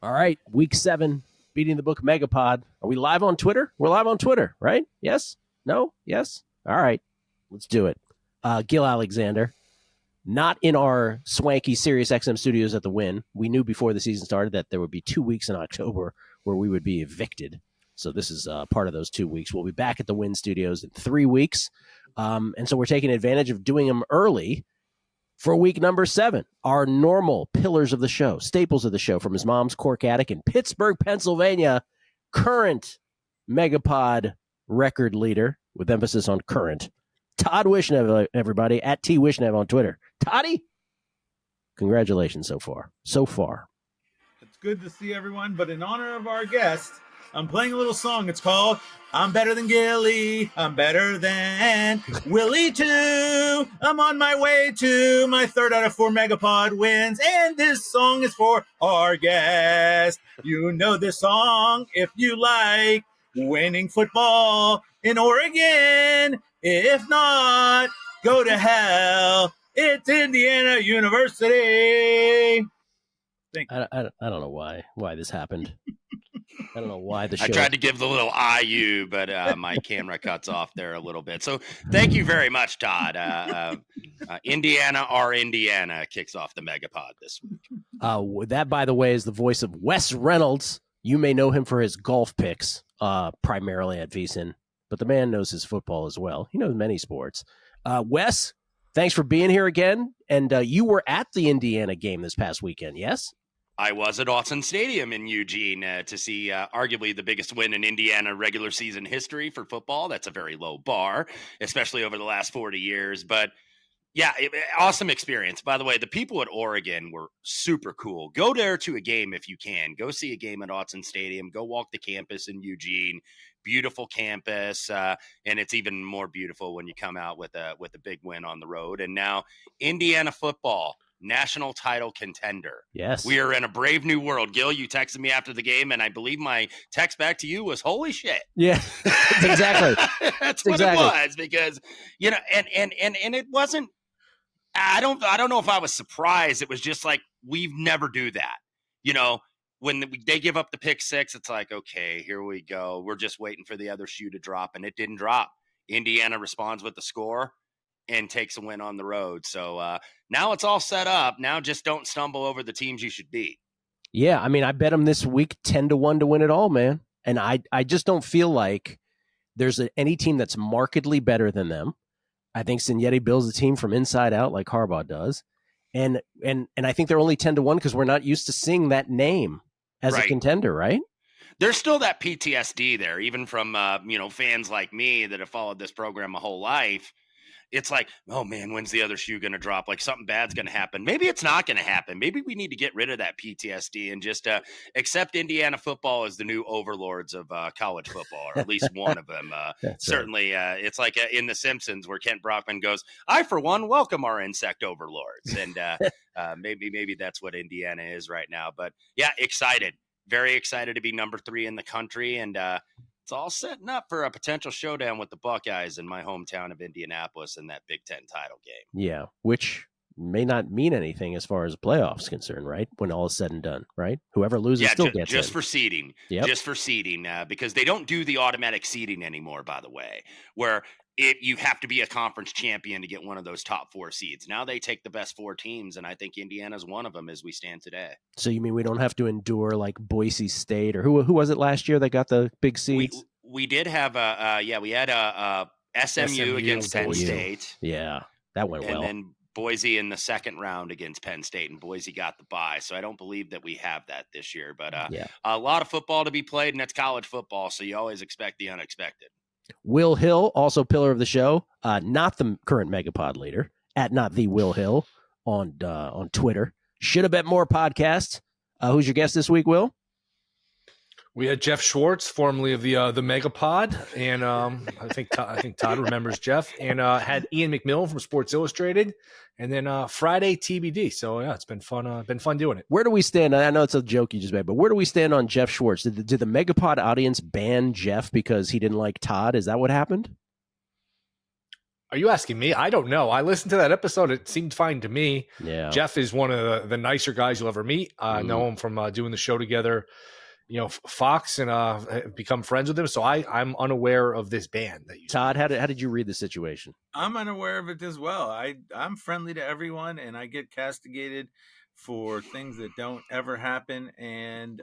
All right, week 7, beating the book MegaPod. Are we live on Twitter? We're live on Twitter, right? Yes? No? Yes? All right, let's do it. Gill Alexander, not in our swanky Sirius XM studios at the Win. We knew before the season started that there would be 2 weeks in October where we would be evicted. So this is part of those 2 weeks. We'll be back at the Win studios in 3 weeks. And so we're taking advantage of doing them early for week number 7, our normal pillars of the show, staples of the show, from his mom's cork attic in Pittsburgh, Pennsylvania, current MegaPod record leader, with emphasis on current, Todd Wishnev, everybody, at T Wishnev on Twitter. Toddy, congratulations so far. So far. It's good to see everyone, but in honor of our guest, I'm playing a little song. It's called I'm Better Than Gilly, I'm Better Than Willie Too. I'm on my way to my 3rd out of 4 MegaPod wins, and this song is for our guest. You know this song if you like winning football in Oregon. If not, go to hell. It's Indiana University. Thank you. I don't know why this happened. I don't know why the show. I tried to give the little IU, but my camera cuts off there a little bit. So thank you very much, Todd. Indiana, our Indiana, kicks off the MegaPod this week. That, by the way, is the voice of Wes Reynolds. You may know him for his golf picks, primarily at VSiN, but the man knows his football as well. He knows many sports. Wes, thanks for being here again. And you were at the Indiana game this past weekend, yes? I was at Autzen Stadium in Eugene to see arguably the biggest win in Indiana regular season history for football. That's a very low bar, especially over the last 40 years. But yeah, awesome experience. By the way, the people at Oregon were super cool. Go there to a game if you can. Go see a game at Autzen Stadium. Go walk the campus in Eugene. Beautiful campus, and it's even more beautiful when you come out with a big win on the road. And now Indiana football, national title contender. Yes. We are in a brave new world. Gil, you texted me after the game, and I believe my text back to you was, holy shit. Yeah, exactly. That's what it was, because, you know, and it wasn't, I don't know if I was surprised. It was just like, we've never do that. You know, when they give up the pick 6, it's like, okay, here we go. We're just waiting for the other shoe to drop, and it didn't drop. Indiana responds with the score and takes a win on the road. So now it's all set up. Now just don't stumble over the teams you should beat. Yeah, I mean, I bet them this week 10-1 to win it all, man. And I just don't feel like there's any team that's markedly better than them. I think Signetti builds a team from inside out like Harbaugh does. And I think they're only 10-1 because we're not used to seeing that name as a contender, right? There's still that PTSD there, even from fans like me that have followed this program my whole life. It's like, oh man, when's the other shoe going to drop? Like something bad's going to happen. Maybe it's not going to happen. Maybe we need to get rid of that PTSD and just accept Indiana football as the new overlords of college football, or at least one of them. Certainly, it's like in The Simpsons where Kent Brockman goes, I, for one, welcome our insect overlords. And maybe that's what Indiana is right now. But yeah, excited. Very excited to be number 3 in the country. And it's all setting up for a potential showdown with the Buckeyes in my hometown of Indianapolis in that Big Ten title game. Yeah, which may not mean anything as far as the playoffs concerned, right? When all is said and done, right? Whoever loses still gets just in. For seeding. Yep. Just for seeding, because they don't do the automatic seeding anymore, by the way, where you have to be a conference champion to get one of those top 4 seeds. Now they take the best 4 teams, and I think Indiana's one of them as we stand today. So you mean we don't have to endure like Boise State, or who was it last year that got the big seeds? We did have we had SMU against Penn State. Yeah, that went well. And then Boise in the second round against Penn State, and Boise got the bye. So I don't believe that we have that this year. But a lot of football to be played, and it's college football, so you always expect the unexpected. Will Hill, also pillar of the show, not the current MegaPod leader, at not the Will Hill on Twitter. Should have bet more podcast. Who's your guest this week, Will? We had Jeff Schwartz, formerly of the MegaPod, and I think Todd remembers Jeff, and had Ian McMillan from Sports Illustrated, and then Friday TBD. So yeah, it's been fun. Been fun doing it. Where do we stand? I know it's a joke you just made, but where do we stand on Jeff Schwartz? Did the MegaPod audience ban Jeff because he didn't like Todd? Is that what happened? Are you asking me? I don't know. I listened to that episode. It seemed fine to me. Yeah. Jeff is one of the nicer guys you'll ever meet. I know him from doing the show together, Fox, and become friends with him. So I'm unaware of this ban that you. Todd, how did you read the situation? I'm unaware of it as well. I'm friendly to everyone, and I get castigated for things that don't ever happen. And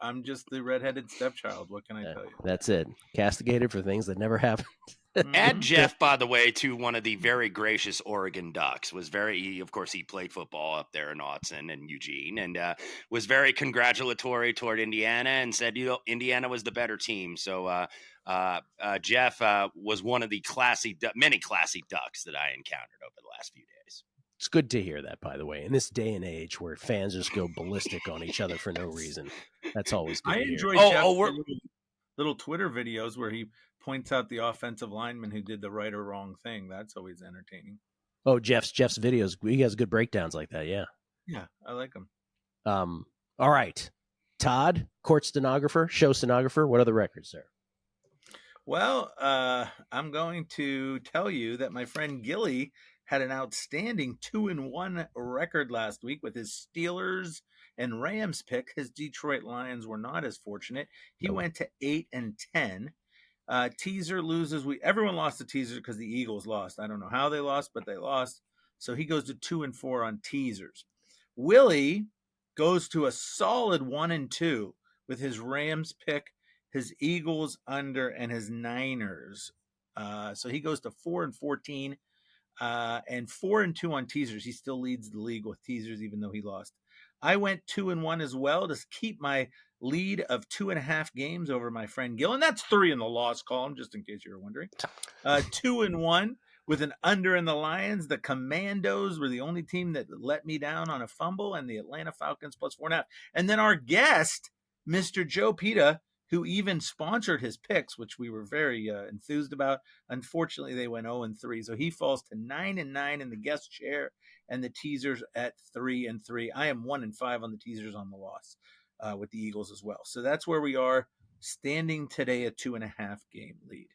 I'm just the redheaded stepchild. What can I tell you? That's it. Castigated for things that never happened. Add Jeff, by the way, to one of the very gracious Oregon Ducks. Of course, he played football up there in Autzen and Eugene, and was very congratulatory toward Indiana and said, Indiana was the better team. So Jeff was one of the many classy Ducks that I encountered over the last few days. It's good to hear that, by the way, in this day and age where fans just go ballistic on each other for no reason. That's always good. I to hear. enjoy Jeff's little Twitter videos where he points out the offensive lineman who did the right or wrong thing. That's always entertaining. Oh, Jeff's videos. He has good breakdowns like that. Yeah. Yeah, I like them. All right. Todd, court stenographer, show stenographer. What are the records, sir? Well, I'm going to tell you that my friend Gilly had an outstanding 2-1 record last week with his Steelers and Rams pick. His Detroit Lions were not as fortunate. He went to 8-10. Teaser loses. Everyone lost the teaser because the Eagles lost. I don't know how they lost, but they lost. So he goes to 2-4 on teasers. Willie goes to a solid 1-2 with his Rams pick, his Eagles under, and his Niners. So he goes to 4-14 and 4-2 on teasers. He still leads the league with teasers, even though he lost. I went 2-1 as well to keep my lead of 2.5 games over my friend Gill, and that's 3 in the loss column, just in case you were wondering. 2-1 with an under in the Lions. The Commandos were the only team that let me down on a fumble, and the Atlanta Falcons plus 4.5. And then our guest, Mr. Joe Pita, who even sponsored his picks, which we were very enthused about. Unfortunately, they went 0-3, so he falls to 9-9 in the guest chair, and the teasers at 3-3. I am 1-5 on the teasers on the loss with the Eagles as well. So that's where we are, standing today at 2.5 game lead.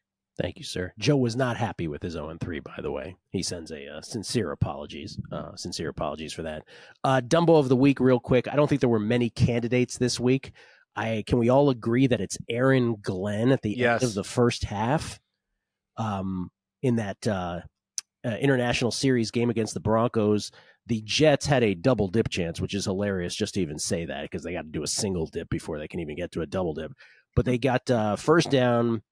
Thank you, sir. Joe was not happy with his 0-3, by the way. He sends a sincere apologies for that. Dumbo of the week, real quick. I don't think there were many candidates this week. Can we all agree that it's Aaron Glenn at the end of the first half in that international series game against the Broncos? The Jets had a double dip chance, which is hilarious just to even say that because they got to do a single dip before they can even get to a double dip. But they got first down,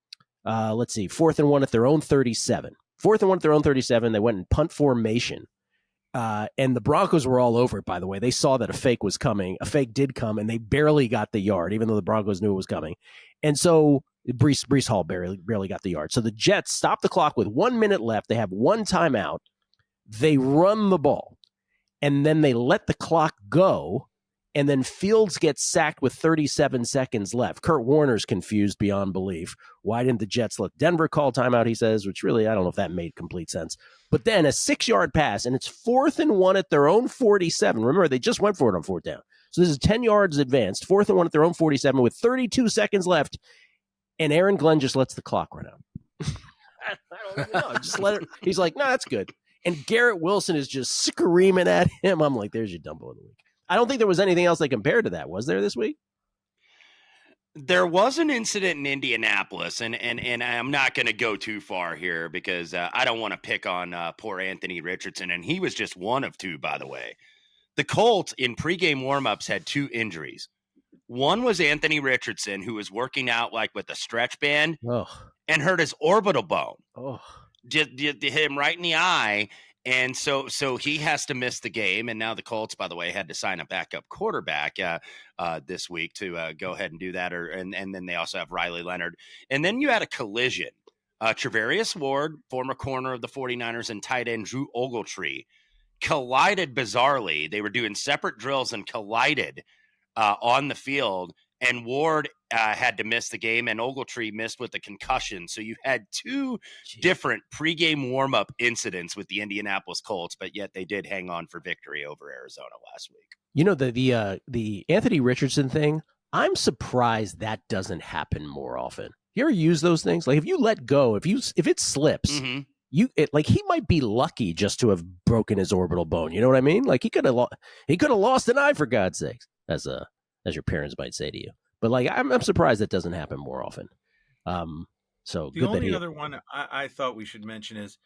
4th and 1 at their own 37. 4th and 1 at their own 37. They went in punt formation. And the Broncos were all over it, by the way. They saw that a fake was coming. A fake did come, and they barely got the yard, even though the Broncos knew it was coming. And so Breece Hall barely got the yard. So the Jets stop the clock with 1 minute left. They have one timeout. They run the ball, and then they let the clock go, and then Fields gets sacked with 37 seconds left. Kurt Warner's confused beyond belief. Why didn't the Jets let Denver call timeout, he says, which really, I don't know if that made complete sense. But then a 6-yard pass, and it's 4th and 1 at their own 47. Remember, they just went for it on 4th down. So this is 10 yards advanced, 4th and 1 at their own 47 with 32 seconds left, and Aaron Glenn just lets the clock run out. I don't know. Just let it. He's like, no, that's good. And Garrett Wilson is just screaming at him. I'm like, there's your Dumbo of the week. I don't think there was anything else they compared to that. Was there this week? There was an incident in Indianapolis, and I'm not going to go too far here because I don't want to pick on poor Anthony Richardson, and he was just one of two, by the way. The Colts in pregame warmups had 2 injuries. One was Anthony Richardson, who was working out like with a stretch band and hurt his orbital bone. Just hit him right in the eye. And so he has to miss the game. And now the Colts, by the way, had to sign a backup quarterback this week to go ahead and do that. And then they also have Riley Leonard. And then you had a collision. Trevarius Ward, former corner of the 49ers, and tight end Drew Ogletree collided bizarrely. They were doing separate drills and collided on the field. And Ward had to miss the game, and Ogletree missed with a concussion. So you had 2 different pregame warm-up incidents with the Indianapolis Colts, but yet they did hang on for victory over Arizona last week. You know, the Anthony Richardson thing, I'm surprised that doesn't happen more often. You ever use those things? Like if you let go, if it slips, like he might be lucky just to have broken his orbital bone. You know what I mean? Like he could have lost an eye, for God's sakes, as your parents might say to you. But like I'm surprised that doesn't happen more often. So the only other one I thought we should mention is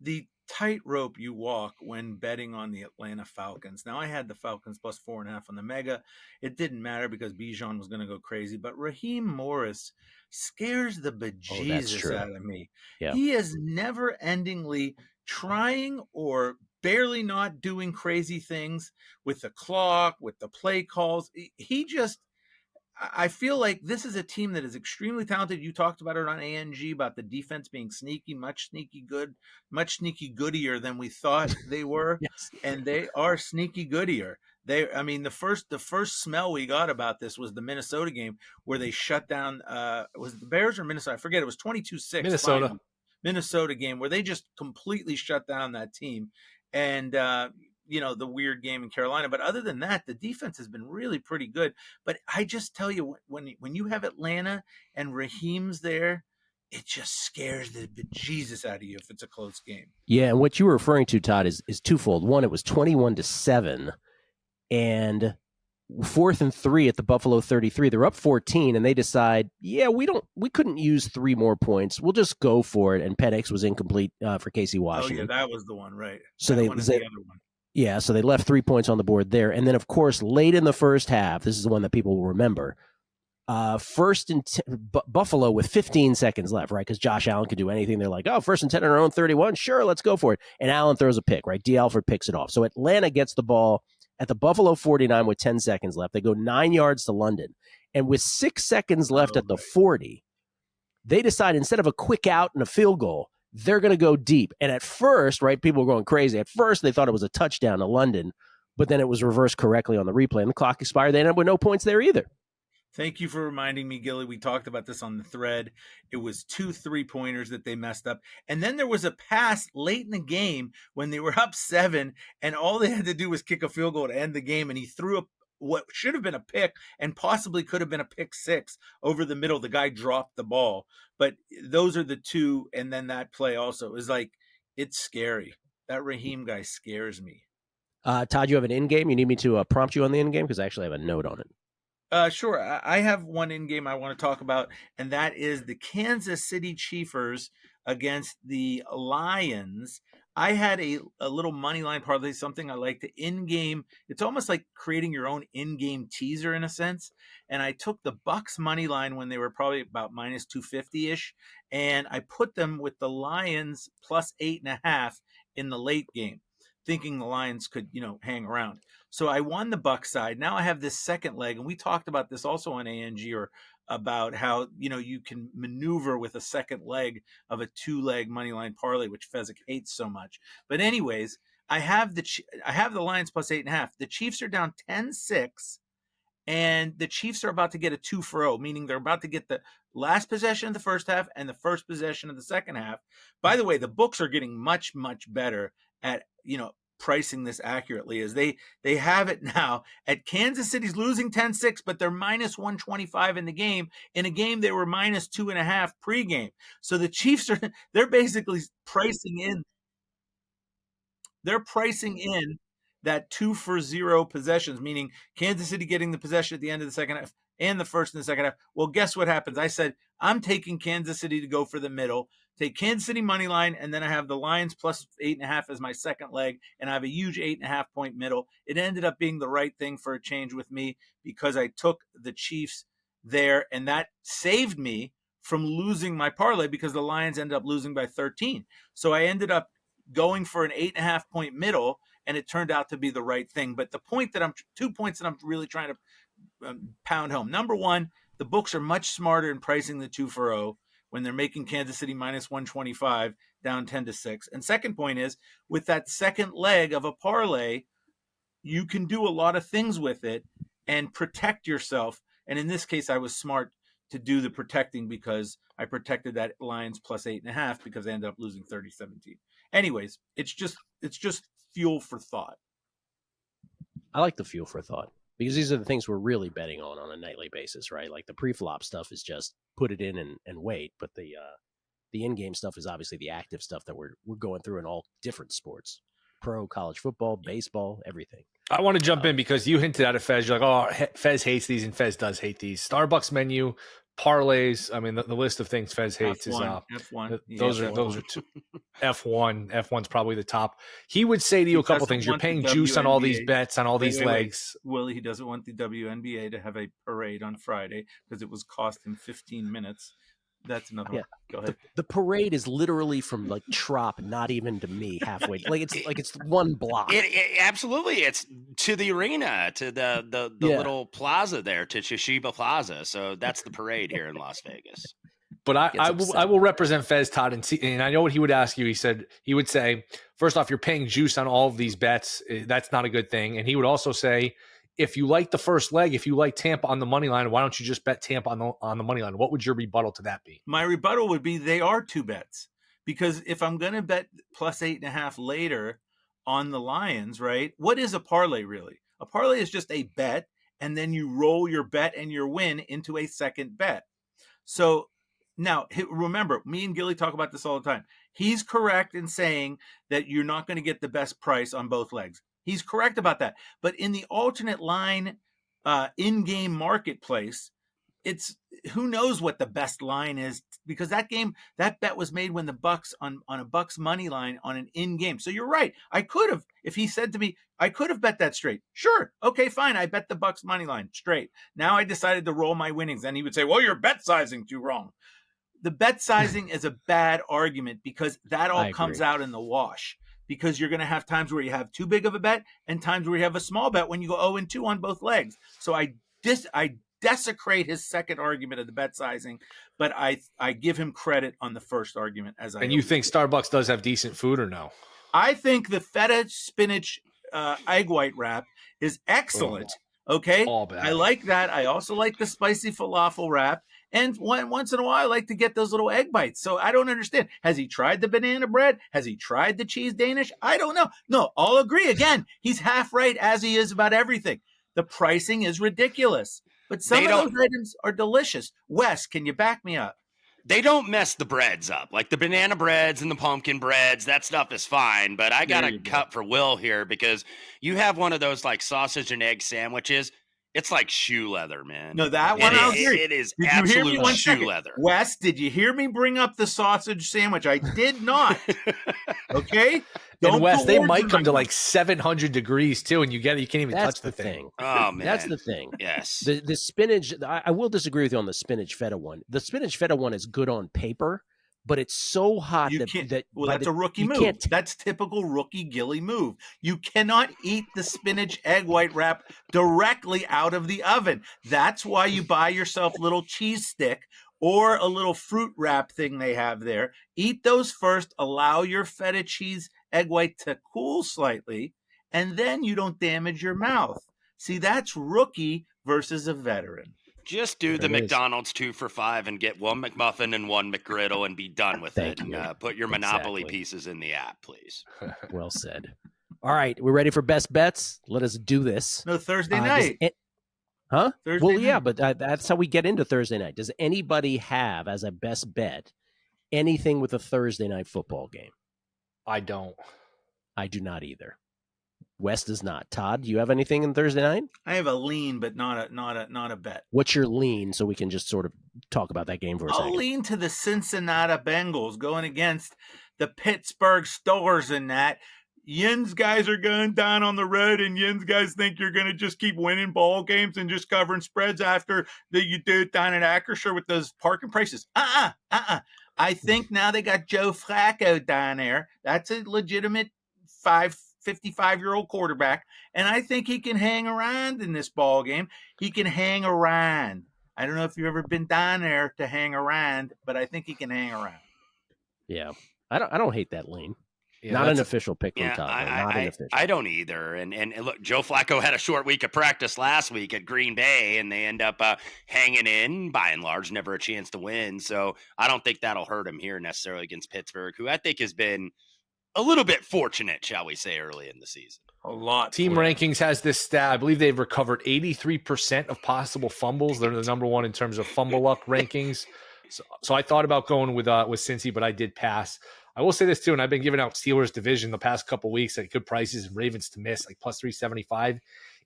the tightrope you walk when betting on the Atlanta Falcons. Now I had the Falcons plus 4.5 on the Mega. It didn't matter because Bijan was going to go crazy, but Raheem Morris scares the bejesus out of me. Yeah. He is never endingly trying or barely not doing crazy things with the clock, with the play calls. I feel like this is a team that is extremely talented. You talked about it on ANG about the defense being sneaky, much sneaky goodier than we thought they were. Yes. And they are sneaky goodier. The first smell we got about this was the Minnesota game where they shut down, was it the Bears or Minnesota? I forget. It was 22-6. Minnesota. Minnesota game where they just completely shut down that team. And, the weird game in Carolina. But other than that, the defense has been really pretty good. But I just tell you, when you have Atlanta and Raheem's there, it just scares the bejesus out of you if it's a close game. Yeah, and what you were referring to, Todd, is twofold. One, it was 21-7, and 4th and 3 at the Buffalo 33. They're up 14, and they decide, we couldn't use 3 more points. We'll just go for it. And Penix was incomplete for Casey Washington. Oh yeah, that was the one, right? So the other one. Yeah, so they left 3 points on the board there. And then, of course, late in the first half, this is the one that people will remember, Buffalo with 15 seconds left, right? Because Josh Allen could do anything. They're like, 1st and 10 on our own 31. Sure, let's go for it. And Allen throws a pick, right? D. Alford picks it off. So Atlanta gets the ball at the Buffalo 49 with 10 seconds left. They go 9 yards to London. And with 6 seconds left at the 40, they decide instead of a quick out and a field goal, they're going to go deep. And at first, right, people were going crazy. At first, they thought it was a touchdown to London, but then it was reversed correctly on the replay, and the clock expired. They ended up with no points there either. Thank you for reminding me, Gilly. We talked about this on the thread. It was 2 3-pointers that they messed up. And then there was a pass late in the game when they were up 7, and all they had to do was kick a field goal to end the game, and he threw what should have been a pick and possibly could have been a pick 6 over the middle. The guy dropped the ball. But those are the two, and then that play also is like, it's scary. That Raheem guy scares me. Todd, you have an in-game? You need me to prompt you on the in-game? Because I actually have a note on it. Sure. I have one in-game I want to talk about, and that is the Kansas City Chiefers against the Lions. I had a little money line parlay, something I like to in-game. It's almost like creating your own in-game teaser in a sense. And I took the Bucks money line when they were probably about minus 250-ish, and I put them with the Lions plus 8.5 in the late game, thinking the Lions could, hang around. So I won the Bucks side. Now I have this second leg, and we talked about this also on ANG, or about how, you can maneuver with a second leg of a 2-leg money line parlay, which Fezzik hates so much. But anyways, I have the Lions plus 8.5. The Chiefs are down 10-6, and the Chiefs are about to get a 2-for-0, meaning they're about to get the last possession of the first half and the first possession of the second half. By the way, the books are getting much, much better at, pricing this accurately, as they have it now at Kansas City's losing 10-6, but they're minus 125 in the game. In a game they were minus 2.5 pregame. So the Chiefs they're basically pricing in that 2-for-0 possessions, meaning Kansas City getting the possession at the end of the second half and the first in the second half. Well, guess what happens? I said, I'm taking Kansas City to go for the middle, take Kansas City money line, and then I have the Lions plus 8.5 as my second leg, and I have a huge 8.5 point middle. It ended up being the right thing for a change with me because I took the Chiefs there, and that saved me from losing my parlay because the Lions ended up losing by 13. So I ended up going for an 8.5 point middle, and it turned out to be the right thing. But 2 points that I'm really trying to pound home. Number one, the books are much smarter in pricing the 2-for-0 when they're making Kansas City minus 125 down 10-6. And second point is, with that second leg of a parlay, you can do a lot of things with it and protect yourself. And in this case, I was smart to do the protecting because I protected that Lions plus 8.5 because they ended up losing 30-17. Anyways, it's just fuel for thought. I like the fuel for thought because these are the things we're really betting on a nightly basis, right? Like the pre-flop stuff is just put it in and wait. But the The in-game stuff is obviously the active stuff that we're going through in all different sports, pro, college football, baseball, everything. I want to jump in because you hinted at it, Fez. You're like, oh, Fez hates these, and Fez does hate these. Starbucks menu, parlays. I mean, the list of things Fez hates F1, is F1. Those are two. F1. F1's probably the top. He would say to you a couple things. You're paying juice on all these bets, on all these legs. Willie, he doesn't want the WNBA to have a parade on Friday because it was costing 15 minutes. That's another one. Go ahead. The parade is literally from like Trop, not even to me halfway. It's one block. It absolutely. It's to the arena, to the little plaza there, to Toshiba Plaza. So that's the parade here in Las Vegas. But I will represent Fez, Todd, and I know what he would ask you. He would say, first off, you're paying juice on all of these bets. That's not a good thing. And he would also say, if you like the first leg, if you like Tampa on the money line, why don't you just bet Tampa on the money line? What would your rebuttal to that be? My rebuttal would be they are two bets, because if I'm going to bet plus 8.5 later on the Lions, right? What is a parlay really? A parlay is just a bet, and then you roll your bet and your win into a second bet. So now, remember, me and Gilly talk about this all the time. He's correct in saying that you're not going to get the best price on both legs. He's correct about that. But in the alternate line in-game marketplace, it's who knows what the best line is, because that bet was made when the Bucks on a Bucks money line on an in-game. So you're right. I could have, if he said to me, I could have bet that straight. Sure. Okay, fine. I bet the Bucks money line straight. Now I decided to roll my winnings. Then he would say, well, you're bet sizing too wrong. The bet sizing is a bad argument, because that all comes out in the wash. Because you're going to have times where you have too big of a bet and times where you have a small bet when you go 0-2 on both legs. So I desecrate his second argument of the bet sizing, but I give him credit on the first argument. And you think Starbucks does have decent food or no? I think the feta spinach egg white wrap is excellent. Okay, I like that. I also like the spicy falafel wrap. And once in a while, I like to get those little egg bites. So I don't understand. Has he tried the banana bread? Has he tried the cheese Danish? I don't know. No, I'll agree. Again, he's half right, as he is about everything. The pricing is ridiculous. But some of those items are delicious. Wes, can you back me up? They don't mess the breads up. Like the banana breads and the pumpkin breads, that stuff is fine. But I got a cut for Will here, because you have one of those like sausage and egg sandwiches. It's like shoe leather, man. No, that one I'll agree. It is absolute shoe leather. Wes, did you hear me bring up the sausage sandwich? I did not. Okay? And Wes, they might come to like 700 degrees too, and you can't even touch the thing. Oh, man. That's the thing. Yes. The spinach, I will disagree with you on the spinach feta one. The spinach feta one is good on paper, but it's so hot that's a rookie move. That's typical rookie Gilly move. You cannot eat the spinach egg white wrap directly out of the oven. That's why you buy yourself a little cheese stick or a little fruit wrap thing they have there. Eat those first, allow your feta cheese egg white to cool slightly, and then you don't damage your mouth. See, that's rookie versus a veteran. Just do the McDonald's 2 for $5 and get one McMuffin and one McGriddle and be done with it. And put your Monopoly pieces in the app, please. Well said. All right, we're ready for best bets. Let us do this. No, Thursday night. Thursday night. But that's how we get into Thursday night. Does anybody have as a best bet anything with a Thursday night football game? I don't. I do not either. Wes does not. Todd, do you have anything in Thursday night? I have a lean, but not a bet. What's your lean, so we can just sort of talk about that game for a second? I'll lean to the Cincinnati Bengals going against the Pittsburgh Steelers in that. Yin's guys are going down on the road, and Yin's guys think you're going to just keep winning ball games and just covering spreads after that you do it down in Acrisure with those parking prices. I think now they got Joe Flacco down there. That's a legitimate 55-year-old quarterback, and I think he can hang around in this ball game. He can hang around. I don't know if you've ever been down there to hang around, but I think he can hang around. Yeah, I don't hate that lean. Yeah, not an official pick from Todd. Not an official. I don't either. And look, Joe Flacco had a short week of practice last week at Green Bay, and they end up hanging in, by and large, never a chance to win. So I don't think that'll hurt him here necessarily against Pittsburgh, who I think has been a little bit fortunate, shall we say, early in the season. A lot. Team Rankings has this stat. I believe they've recovered 83% of possible fumbles. They're the number one in terms of fumble luck rankings. So I thought about going with Cincy, but I did pass. I will say this too, and I've been giving out Steelers division the past couple of weeks at good prices and Ravens to miss, like plus 375.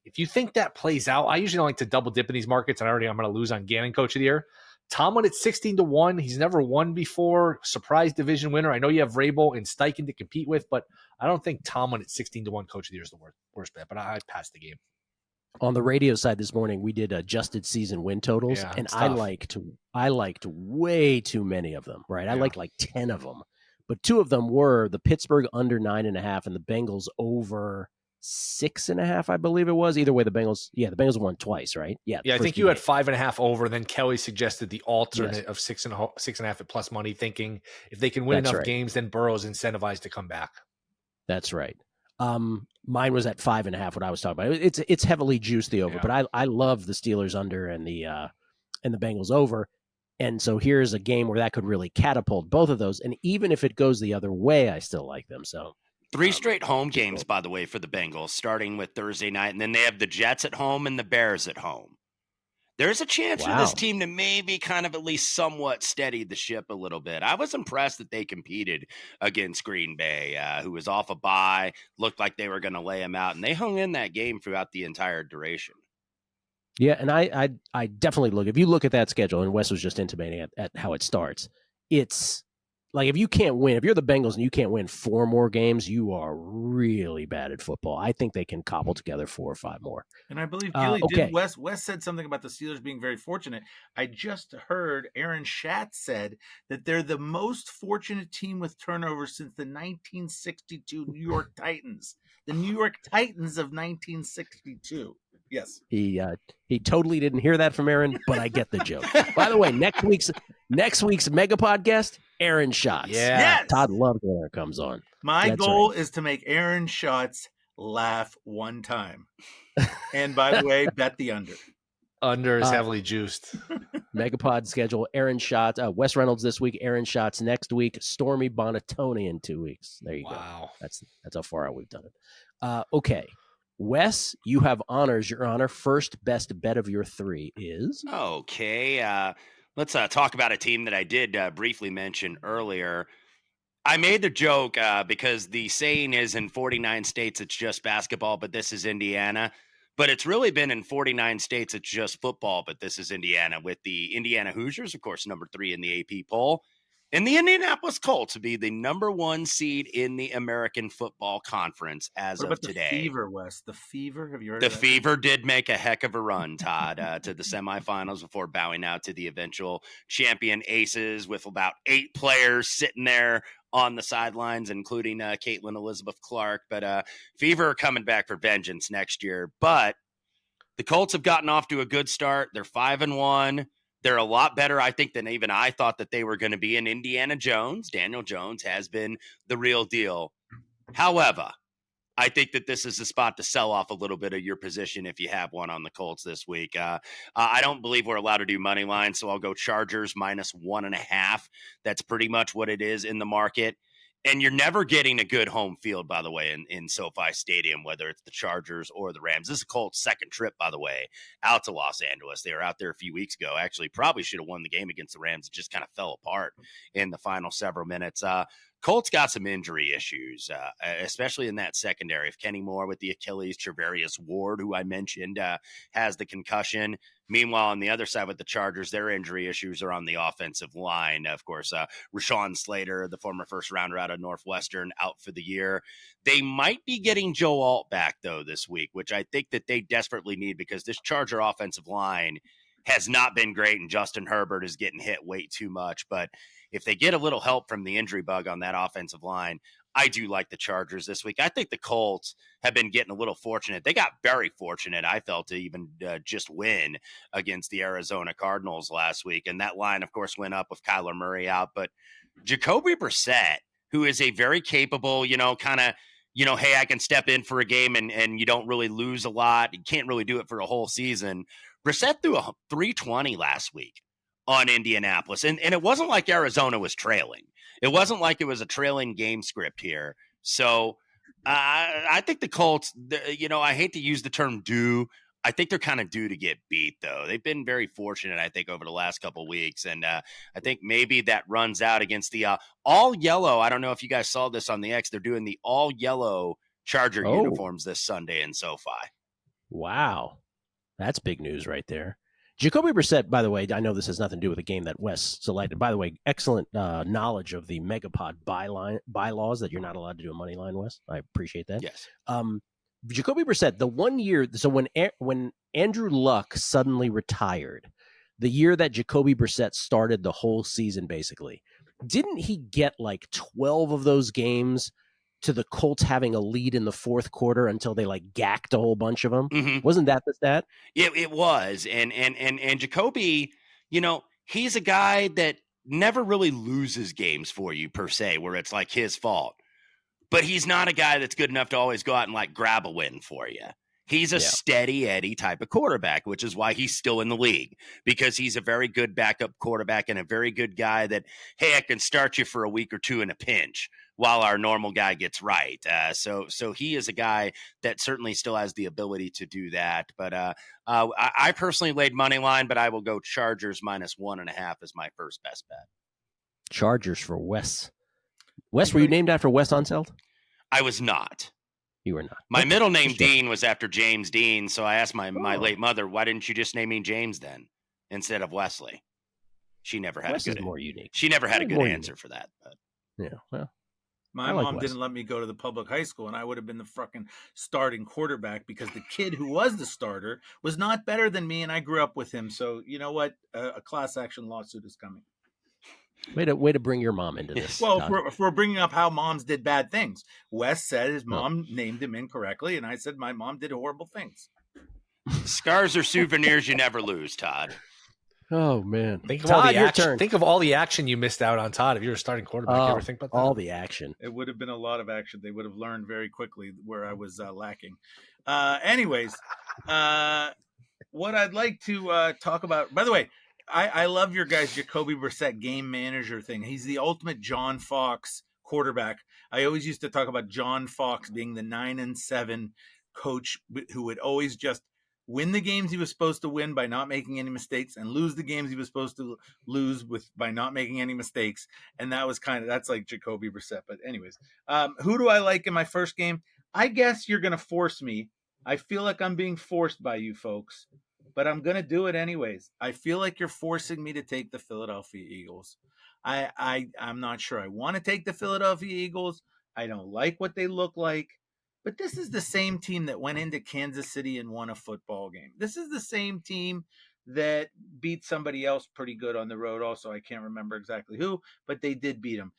If you think that plays out, I usually don't like to double dip in these markets, and I'm going to lose on Gannon Coach of the Year. Tomlin at 16-1. He's never won before. Surprise division winner. I know you have Vrabel and Steichen to compete with, but I don't think Tomlin at 16-1 Coach of the Year is the worst bet. But I passed the game. On the radio side this morning, we did adjusted season win totals, and I liked way too many of them. Right, I liked like 10 of them, but 2 of them were the Pittsburgh under 9.5 and the Bengals over 6.5, I believe it was. Either way, the Bengals won twice, right? Yeah. I think you had 5.5 over. Then Kelly suggested the alternate of 6.5 at plus money, thinking if they can win enough games, then Burrow's incentivized to come back. That's right. Mine was at 5.5. What I was talking about, it's heavily juiced the over, but I love the Steelers under and the Bengals over. And so here's a game where that could really catapult both of those. And even if it goes the other way, I still like them. So 3 straight home games, by the way, for the Bengals, starting with Thursday night. And then they have the Jets at home and the Bears at home. There's a chance for this team to maybe kind of at least somewhat steady the ship a little bit. I was impressed that they competed against Green Bay, who was off a bye, looked like they were going to lay him out, and they hung in that game throughout the entire duration. Yeah, and I definitely look. If you look at that schedule, and Wes was just intimating at how it starts, it's like if you can't win, if you're the Bengals and you can't win 4 more games, you are really bad at football. I think they can cobble together 4 or 5 more. And I believe Gilly did. Wes said something about the Steelers being very fortunate. I just heard Aaron Schatz said that they're the most fortunate team with turnovers since the 1962 New York Titans. The New York Titans of 1962. Yes. He totally didn't hear that from Aaron, but I get the joke. By the way, next week's MegaPod guest, Aaron Schatz. Yeah. Yes. Todd loves when Aaron comes on. My goal is to make Aaron Schatz laugh one time. And by the way, bet the under. Under is heavily juiced. MegaPod schedule, Aaron Schatz, Wes Reynolds this week, Aaron Schatz next week, Stormy Bonatoni in 2 weeks. There you go. That's how far out we've done it. Okay. Wes, you have honors. Your honor. First best bet of your 3 is? Okay. Let's talk about a team that I did briefly mention earlier. I made the joke because the saying is in 49 states it's just basketball, but this is Indiana. But it's really been in 49 states it's just football, but this is Indiana, with the Indiana Hoosiers, of course, number 3 in the AP poll. And the Indianapolis Colts to be the number 1 seed in the American Football Conference as of today. The Fever, Wes? The Fever? Have you heard of that? The Fever did make a heck of a run, Todd, to the semifinals before bowing out to the eventual champion Aces, with about 8 players sitting there on the sidelines, including Caitlin Elizabeth Clark. But Fever are coming back for vengeance next year. But the Colts have gotten off to a good start. They're 5-1. They're a lot better, I think, than even I thought that they were going to be. In Indiana Jones, Daniel Jones, has been the real deal. However, I think that this is the spot to sell off a little bit of your position if you have one on the Colts this week. I don't believe we're allowed to do money line, so I'll go Chargers minus 1.5. That's pretty much what it is in the market. And you're never getting a good home field, by the way, in SoFi Stadium, whether it's the Chargers or the Rams. This is Colts' second trip, by the way, out to Los Angeles. They were out there a few weeks ago. Actually, probably should have won the game against the Rams. It just kind of fell apart in the final several minutes. Colts got some injury issues, especially in that secondary. If Kenny Moore with the Achilles, Trevarius Ward, who I mentioned, has the concussion. Meanwhile, on the other side with the Chargers, their injury issues are on the offensive line. Of course, Rashawn Slater, the former first rounder out of Northwestern, out for the year. They might be getting Joe Alt back, though, this week, which I think that they desperately need, because this Charger offensive line has not been great, and Justin Herbert is getting hit way too much. But if they get a little help from the injury bug on that offensive line, I do like the Chargers this week. I think the Colts have been getting a little fortunate. They got very fortunate, I felt, to even just win against the Arizona Cardinals last week. And that line, of course, went up with Kyler Murray out. But Jacoby Brissett, who is a very capable, hey, I can step in for a game and you don't really lose a lot. You can't really do it for a whole season. Brissett threw a 320 last week on Indianapolis. And it wasn't like Arizona was trailing. It wasn't like it was a trailing game script here. So I think the Colts, I hate to use the term due. I think they're kind of due to get beat, though. They've been very fortunate, I think, over the last couple of weeks. And I think maybe that runs out against the all yellow. I don't know if you guys saw this on the X. They're doing the all yellow Charger uniforms this Sunday in SoFi. Wow. That's big news right there. Jacoby Brissett, by the way, I know this has nothing to do with the game that Wes selected. By the way, excellent knowledge of the MegaPod bylaws that you're not allowed to do a money line, Wes. I appreciate that. Yes. Jacoby Brissett, the 1 year, so when Andrew Luck suddenly retired, the year that Jacoby Brissett started the whole season, basically, didn't he get like 12 of those games to the Colts having a lead in the fourth quarter until they like gacked a whole bunch of them? Mm-hmm. Wasn't that the stat? It was. And Jacoby, he's a guy that never really loses games for you per se, where it's like his fault. But he's not a guy that's good enough to always go out and like grab a win for you. He's a steady Eddie type of quarterback, which is why he's still in the league, because he's a very good backup quarterback and a very good guy that, hey, I can start you for a week or two in a pinch while our normal guy gets right. So he is a guy that certainly still has the ability to do that. But I personally laid money line, but I will go Chargers -1.5 as my first best bet. Chargers for Wes. Wes, were you named after Wes Unseld? I was not. You were not. My middle name, Dean, was after James Dean. So I asked my late mother, why didn't you just name me James then instead of Wesley? She never had Wes is more unique. She never had a good answer for that. But. Yeah, well. My mom didn't let me go to the public high school, and I would have been the fucking starting quarterback because the kid who was the starter was not better than me, and I grew up with him. So you know what? A class action lawsuit is coming. Way to bring your mom into this. Well, if we're bringing up how moms did bad things. Wes said his mom named him incorrectly, and I said my mom did horrible things. Scars are souvenirs you never lose, Todd. Oh, man. Think of all the action. Think of all the action you missed out on, Todd, if you were a starting quarterback. You ever think about that? All the action. It would have been a lot of action. They would have learned very quickly where I was lacking. Anyways, what I'd like to talk about, by the way, I love your guys' Jacoby Brissett game manager thing. He's the ultimate John Fox quarterback. I always used to talk about John Fox being the 9-7 coach who would always just win the games he was supposed to win by not making any mistakes and lose the games he was supposed to lose by not making any mistakes. And that's like Jacoby Brissett. But anyways, who do I like in my first game? I guess you're going to force me. I feel like I'm being forced by you folks, but I'm going to do it anyways. I feel like you're forcing me to take the Philadelphia Eagles. I'm not sure I want to take the Philadelphia Eagles. I don't like what they look like. But this is the same team that went into Kansas City and won a football game. This is the same team that beat somebody else pretty good on the road also. I can't remember exactly who, but they did beat them.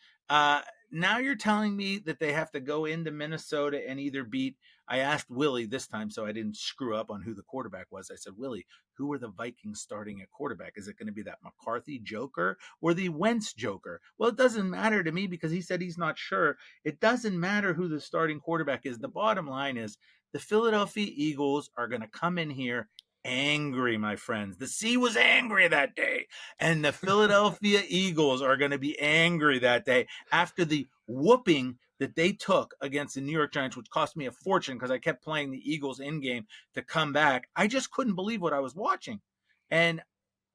Now you're telling me that they have to go into Minnesota and either beat – I asked Willie this time so I didn't screw up on who the quarterback was. I said, Willie, who are the Vikings starting at quarterback? Is it going to be that McCarthy Joker or the Wentz Joker? Well, it doesn't matter to me because he said he's not sure. It doesn't matter who the starting quarterback is. The bottom line is the Philadelphia Eagles are going to come in here angry, my friends. The sea was angry that day, and the Philadelphia Eagles are going to be angry that day after the whooping that they took against the New York Giants, which cost me a fortune because I kept playing the Eagles in game to come back. I just couldn't believe what I was watching, and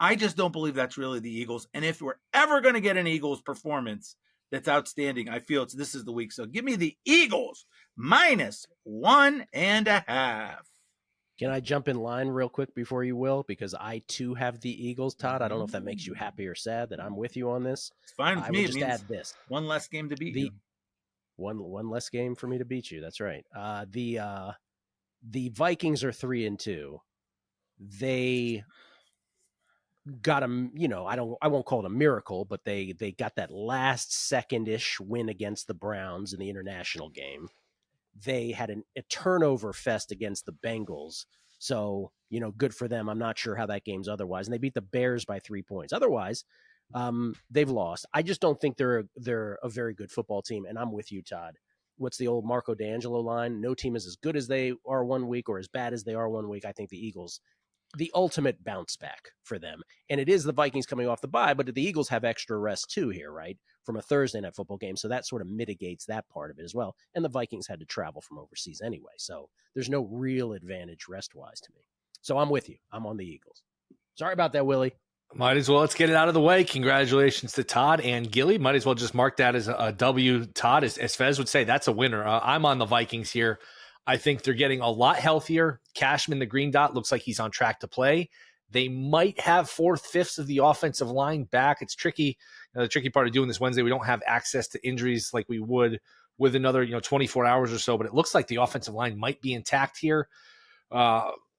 I just don't believe that's really the Eagles. And if we're ever going to get an Eagles performance that's outstanding, I feel this is the week. So give me the Eagles -1.5. Can I jump in line real quick before you will? Because I, too, have the Eagles, Todd. I don't know if that makes you happy or sad that I'm with you on this. It's fine with me. Just add this. One less game to beat you. One less game for me to beat you. That's right. The Vikings are 3-2. They got I won't call it a miracle, but they got that last second-ish win against the Browns in the international game. They had a turnover fest against the Bengals. So, good for them. I'm not sure how that game's otherwise. And they beat the Bears by 3 points. Otherwise, they've lost. I just don't think they're a very good football team. And I'm with you, Todd. What's the old Marco D'Angelo line? No team is as good as they are 1 week or as bad as they are 1 week. I think the Eagles, the ultimate bounce back for them. And it is the Vikings coming off the bye, but the Eagles have extra rest too here, right? From a Thursday night football game. So that sort of mitigates that part of it as well. And the Vikings had to travel from overseas anyway. So there's no real advantage rest-wise to me. So I'm with you. I'm on the Eagles. Sorry about that, Willie. Might as well. Let's get it out of the way. Congratulations to Todd and Gilly. Might as well just mark that as a W. Todd, as Fez would say, that's a winner. I'm on the Vikings here. I think they're getting a lot healthier. Cashman, the green dot, looks like he's on track to play. They might have 4/5 of the offensive line back. It's tricky. The tricky part of doing this Wednesday, we don't have access to injuries like we would with another 24 hours or so, but it looks like the offensive line might be intact here.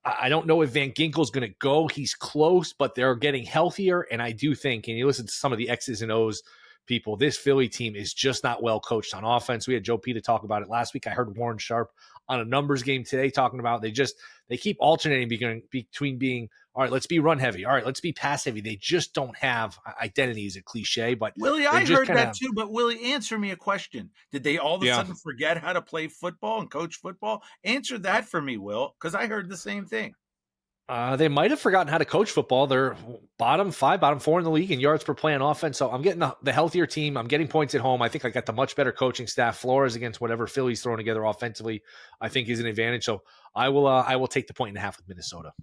I don't know if Van Ginkel's going to go. He's close, but they're getting healthier. And I do think, and you listen to some of the X's and O's people, this Philly team is just not well coached on offense. We had Joe Pita talk about it last week. I heard Warren Sharp on a numbers game today talking about they keep alternating between being, all right, let's be run heavy. All right, let's be pass heavy. They just don't have identity, is a cliche, but Willie, I heard that too. But Willie, answer me a question. Did they all of a sudden forget how to play football and coach football? Answer that for me, Will, because I heard the same thing. They might have forgotten how to coach football. They're bottom 4 in the league in yards per play on offense. So I'm getting the healthier team. I'm getting points at home. I think I got the much better coaching staff. Flores against whatever Philly's throwing together offensively, I think is an advantage. So I will take the 1.5 with Minnesota.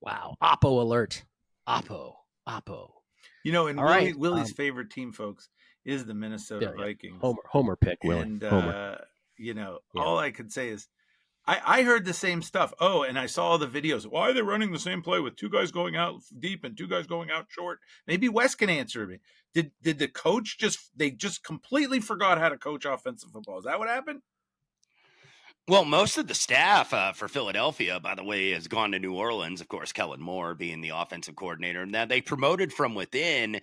Wow. Oppo alert. Oppo. And Willie's favorite team, folks, is the Minnesota Vikings. Homer pick, Willie. And, Homer. All I could say is I heard the same stuff. Oh, and I saw the videos. Why are they running the same play with 2 guys going out deep and 2 guys going out short? Maybe Wes can answer me. Did the coach just completely forgot how to coach offensive football? Is that what happened? Well, most of the staff for Philadelphia, by the way, has gone to New Orleans. Of course, Kellen Moore being the offensive coordinator. Now they promoted from within,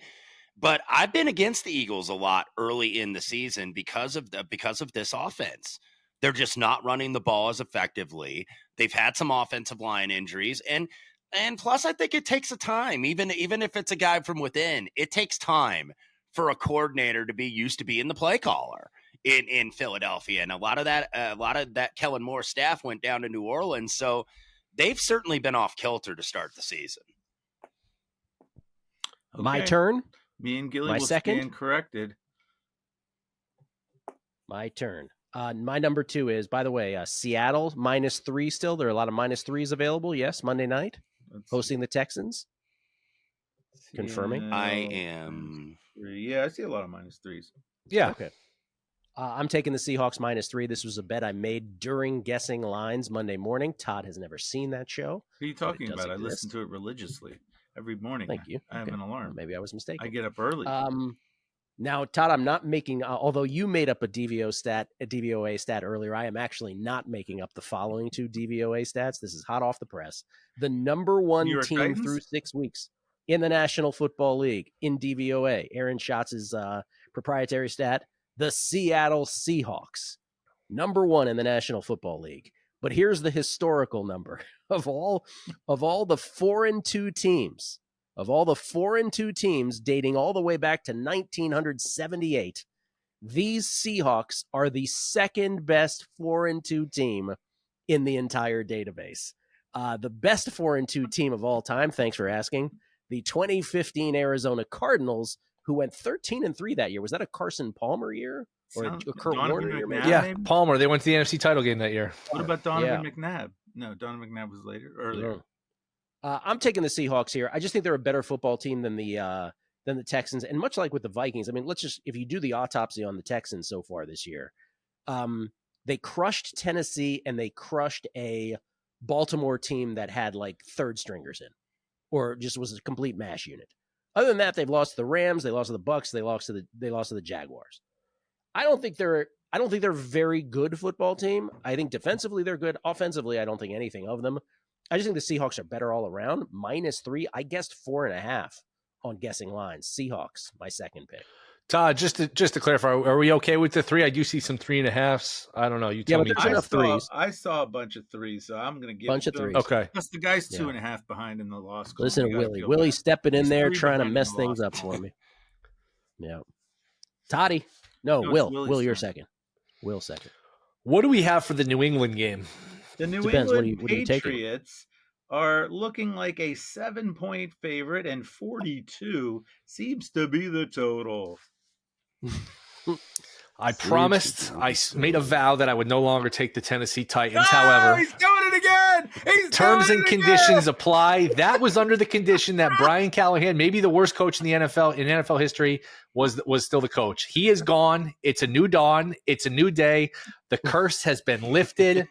but I've been against the Eagles a lot early in the season because of this offense. They're just not running the ball as effectively. They've had some offensive line injuries, and plus, I think it takes a time. Even if it's a guy from within, it takes time for a coordinator to be used to being the play caller in Philadelphia. And a lot of that Kellen Moore staff went down to New Orleans, so they've certainly been off kilter to start the season. Okay. My turn. Me and Gilly My will second? stand corrected. My turn. My number 2 is, by the way, Seattle -3 still. There are a lot of -3s available. Yes, Monday night. Hosting the Texans. Confirming. I am. Yeah, I see a lot of -3s. Yeah. Okay. I'm taking the Seahawks -3. This was a bet I made during Guessing Lines Monday morning. Todd has never seen that show. What are you talking about? I listen to it religiously every morning. Thank you. I have an alarm. Maybe I was mistaken. I get up early. Now, Todd, I'm not making, although you made up a DVOA stat earlier, I am actually not making up the following 2 DVOA stats. This is hot off the press. The number 1 team Titans? through 6 weeks in the National Football League in DVOA, Aaron Schatz's proprietary stat, the Seattle Seahawks, number 1 in the National Football League. But here's the historical number of all the 4-2 teams. Of all the 4-2 teams dating all the way back to 1978, these Seahawks are the second best 4-2 team in the entire database. The best 4-2 team of all time, thanks for asking, the 2015 Arizona Cardinals, who went 13-3 that year. Was that a Carson Palmer year? Or a Kurt Warner year? Maybe? Yeah, Palmer. They went to the NFC title game that year. What about Donovan McNabb? No, Donovan McNabb was earlier. Yeah. I'm taking the Seahawks here. I just think they're a better football team than the Texans. And much like with the Vikings, I mean, if you do the autopsy on the Texans so far this year, they crushed Tennessee and they crushed a Baltimore team that had like third stringers in, or just was a complete mash unit. Other than that, they've lost to the Rams, they lost to the Bucks, they lost to the Jaguars. I don't think they're a very good football team. I think defensively they're good. Offensively, I don't think anything of them. I just think the Seahawks are better all around. -3. I guessed 4.5 on Guessing Lines. Seahawks, my second pick. Todd, just to clarify, are we okay with the 3? I do see some 3.5s. I don't know. You tell me. I saw a bunch of 3s, so I'm going to give bunch of 3s. Okay. Plus the guy's 2.5 behind in the law school. Listen to Willie. Willie stepping in there trying to mess things up for me. Yeah. Toddy. No, Will, you're second. Will second. What do we have for the New England game? The New England Patriots are looking like a 7-point favorite, and 42 seems to be the total. I promised, made a vow that I would no longer take the Tennessee Titans. However, he's doing it again. Terms and conditions apply. That was under the condition that Brian Callahan, maybe the worst coach in the NFL in NFL history, was still the coach. He is gone. It's a new dawn. It's a new day. The curse has been lifted.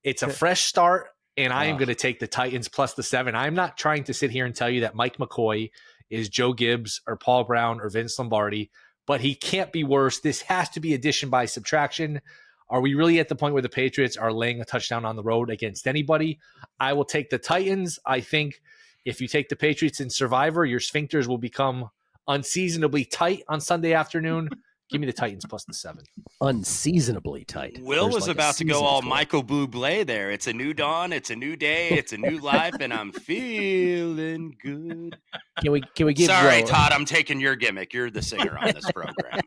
It's a fresh start, and I am going to take the Titans plus the 7. I'm not trying to sit here and tell you that Mike McCoy is Joe Gibbs or Paul Brown or Vince Lombardi, but he can't be worse. This has to be addition by subtraction. Are we really at the point where the Patriots are laying a touchdown on the road against anybody? I will take the Titans. I think if you take the Patriots in Survivor, your sphincters will become unseasonably tight on Sunday afternoon. Give me the Titans plus the 7. Unseasonably tight. Will There's was like a about to go season all for it. Michael Bublé there. It's a new dawn. It's a new day. It's a new life, and I'm feeling good. Can we give? Sorry, Will, Todd. I'm taking your gimmick. You're the singer on this program.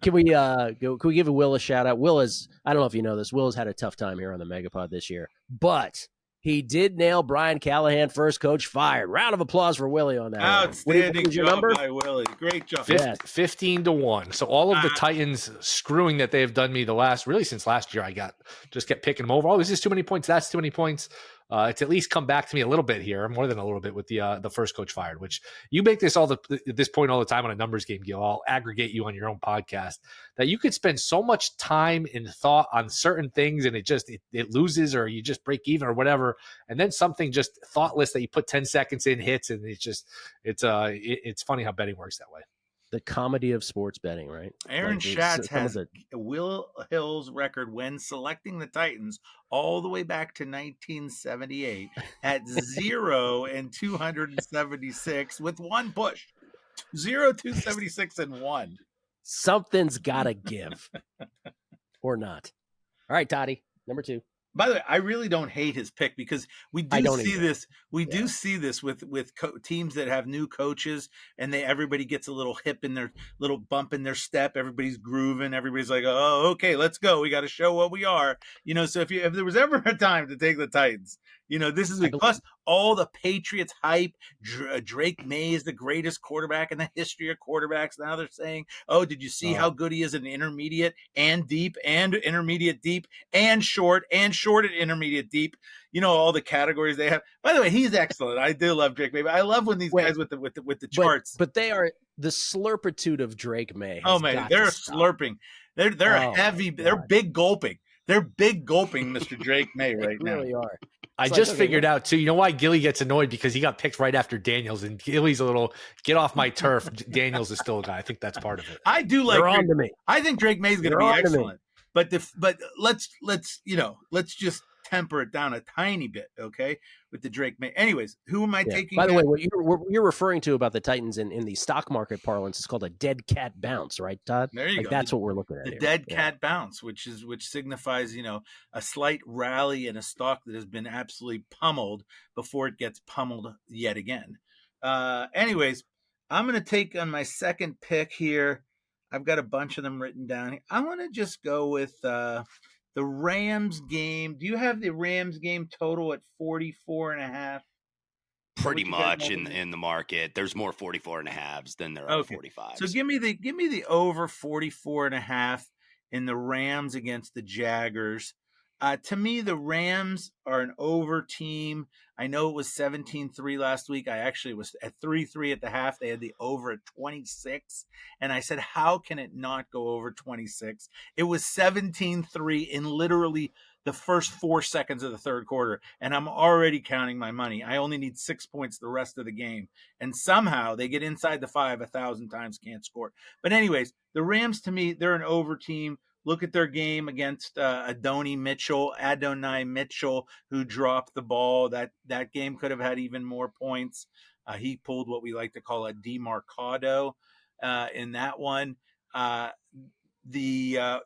Can we can we give Will a shout out? Will is, I don't know if you know this, Will has had a tough time here on the MegaPod this year, but he did nail Brian Callahan, first coach fired. Round of applause for Willie on that. Outstanding What was your job number? by Willie. Great job. 15-1. So all of the Titans screwing that they've done me since last year, I just kept picking them over. Oh, this is too many points. That's too many points. It's at least come back to me a little bit here, more than a little bit, with the first coach fired. Which you make this this point all the time on a numbers game, Gil. I'll aggregate you on your own podcast that you could spend so much time and thought on certain things, and it loses, or you just break even or whatever, and then something just thoughtless that you put 10 seconds in hits, and it's funny how betting works that way. The comedy of sports betting, right? Aaron Schatz has Will Hill's record when selecting the Titans all the way back to 1978 at 0-276 with one push. 0-276 and 1. Something's got to give. Or not. All right, Toddy, number 2. By the way, I really don't hate his pick because we do see this. We do see this with teams that have new coaches, and everybody gets a little hip in their little bump in their step. Everybody's grooving. Everybody's like, "Oh, okay, let's go. We got to show what we are." So if there was ever a time to take the Titans, this is plus all the Patriots hype. Drake May is the greatest quarterback in the history of quarterbacks. Now they're saying, "Oh, did you see how good he is in intermediate and deep and intermediate deep and short at intermediate deep?" All the categories they have. By the way, he's excellent. I do love Drake May. I love when these guys with the charts. But they are the slurpitude of Drake May. Oh man, they're slurping. They're heavy. God. They're big gulping. They're big gulping, Mr. Drake May right now. They really are. I just figured out, too, you know why Gilly gets annoyed? Because he got picked right after Daniels, and Gilly's a little, get off my turf. Daniels is still a guy. I think that's part of it. I do like Drake. I think Drake May's going to be excellent. But let's just temper it down a tiny bit, okay, with the Drake May. Anyways, who am I taking? By the way, what you're referring to about the Titans in the stock market parlance is called a dead cat bounce, right, Todd? There you go. That's what we're looking at. The dead cat bounce, which signifies a slight rally in a stock that has been absolutely pummeled before it gets pummeled yet again. Anyways, I'm going to take on my second pick here. I've got a bunch of them written down here. I want to just go with the Rams game. Do you have the Rams game total at 44.5? Pretty much in the market. There's more 44.5s than there are 45s. So give me the over 44.5 in the Rams against the Jaggers. To me, the Rams are an over team. I know it was 17-3 last week. I actually was at 3-3 at the half. They had the over at 26. And I said, how can it not go over 26? It was 17-3 in literally the first 4 seconds of the third quarter. And I'm already counting my money. I only need 6 points the rest of the game. And somehow they get inside the 5 1,000 times, can't score. But anyways, the Rams, to me, they're an over team. Look at their game against Adonai Mitchell, who dropped the ball. That game could have had even more points. He pulled what we like to call a demarcado in that one. The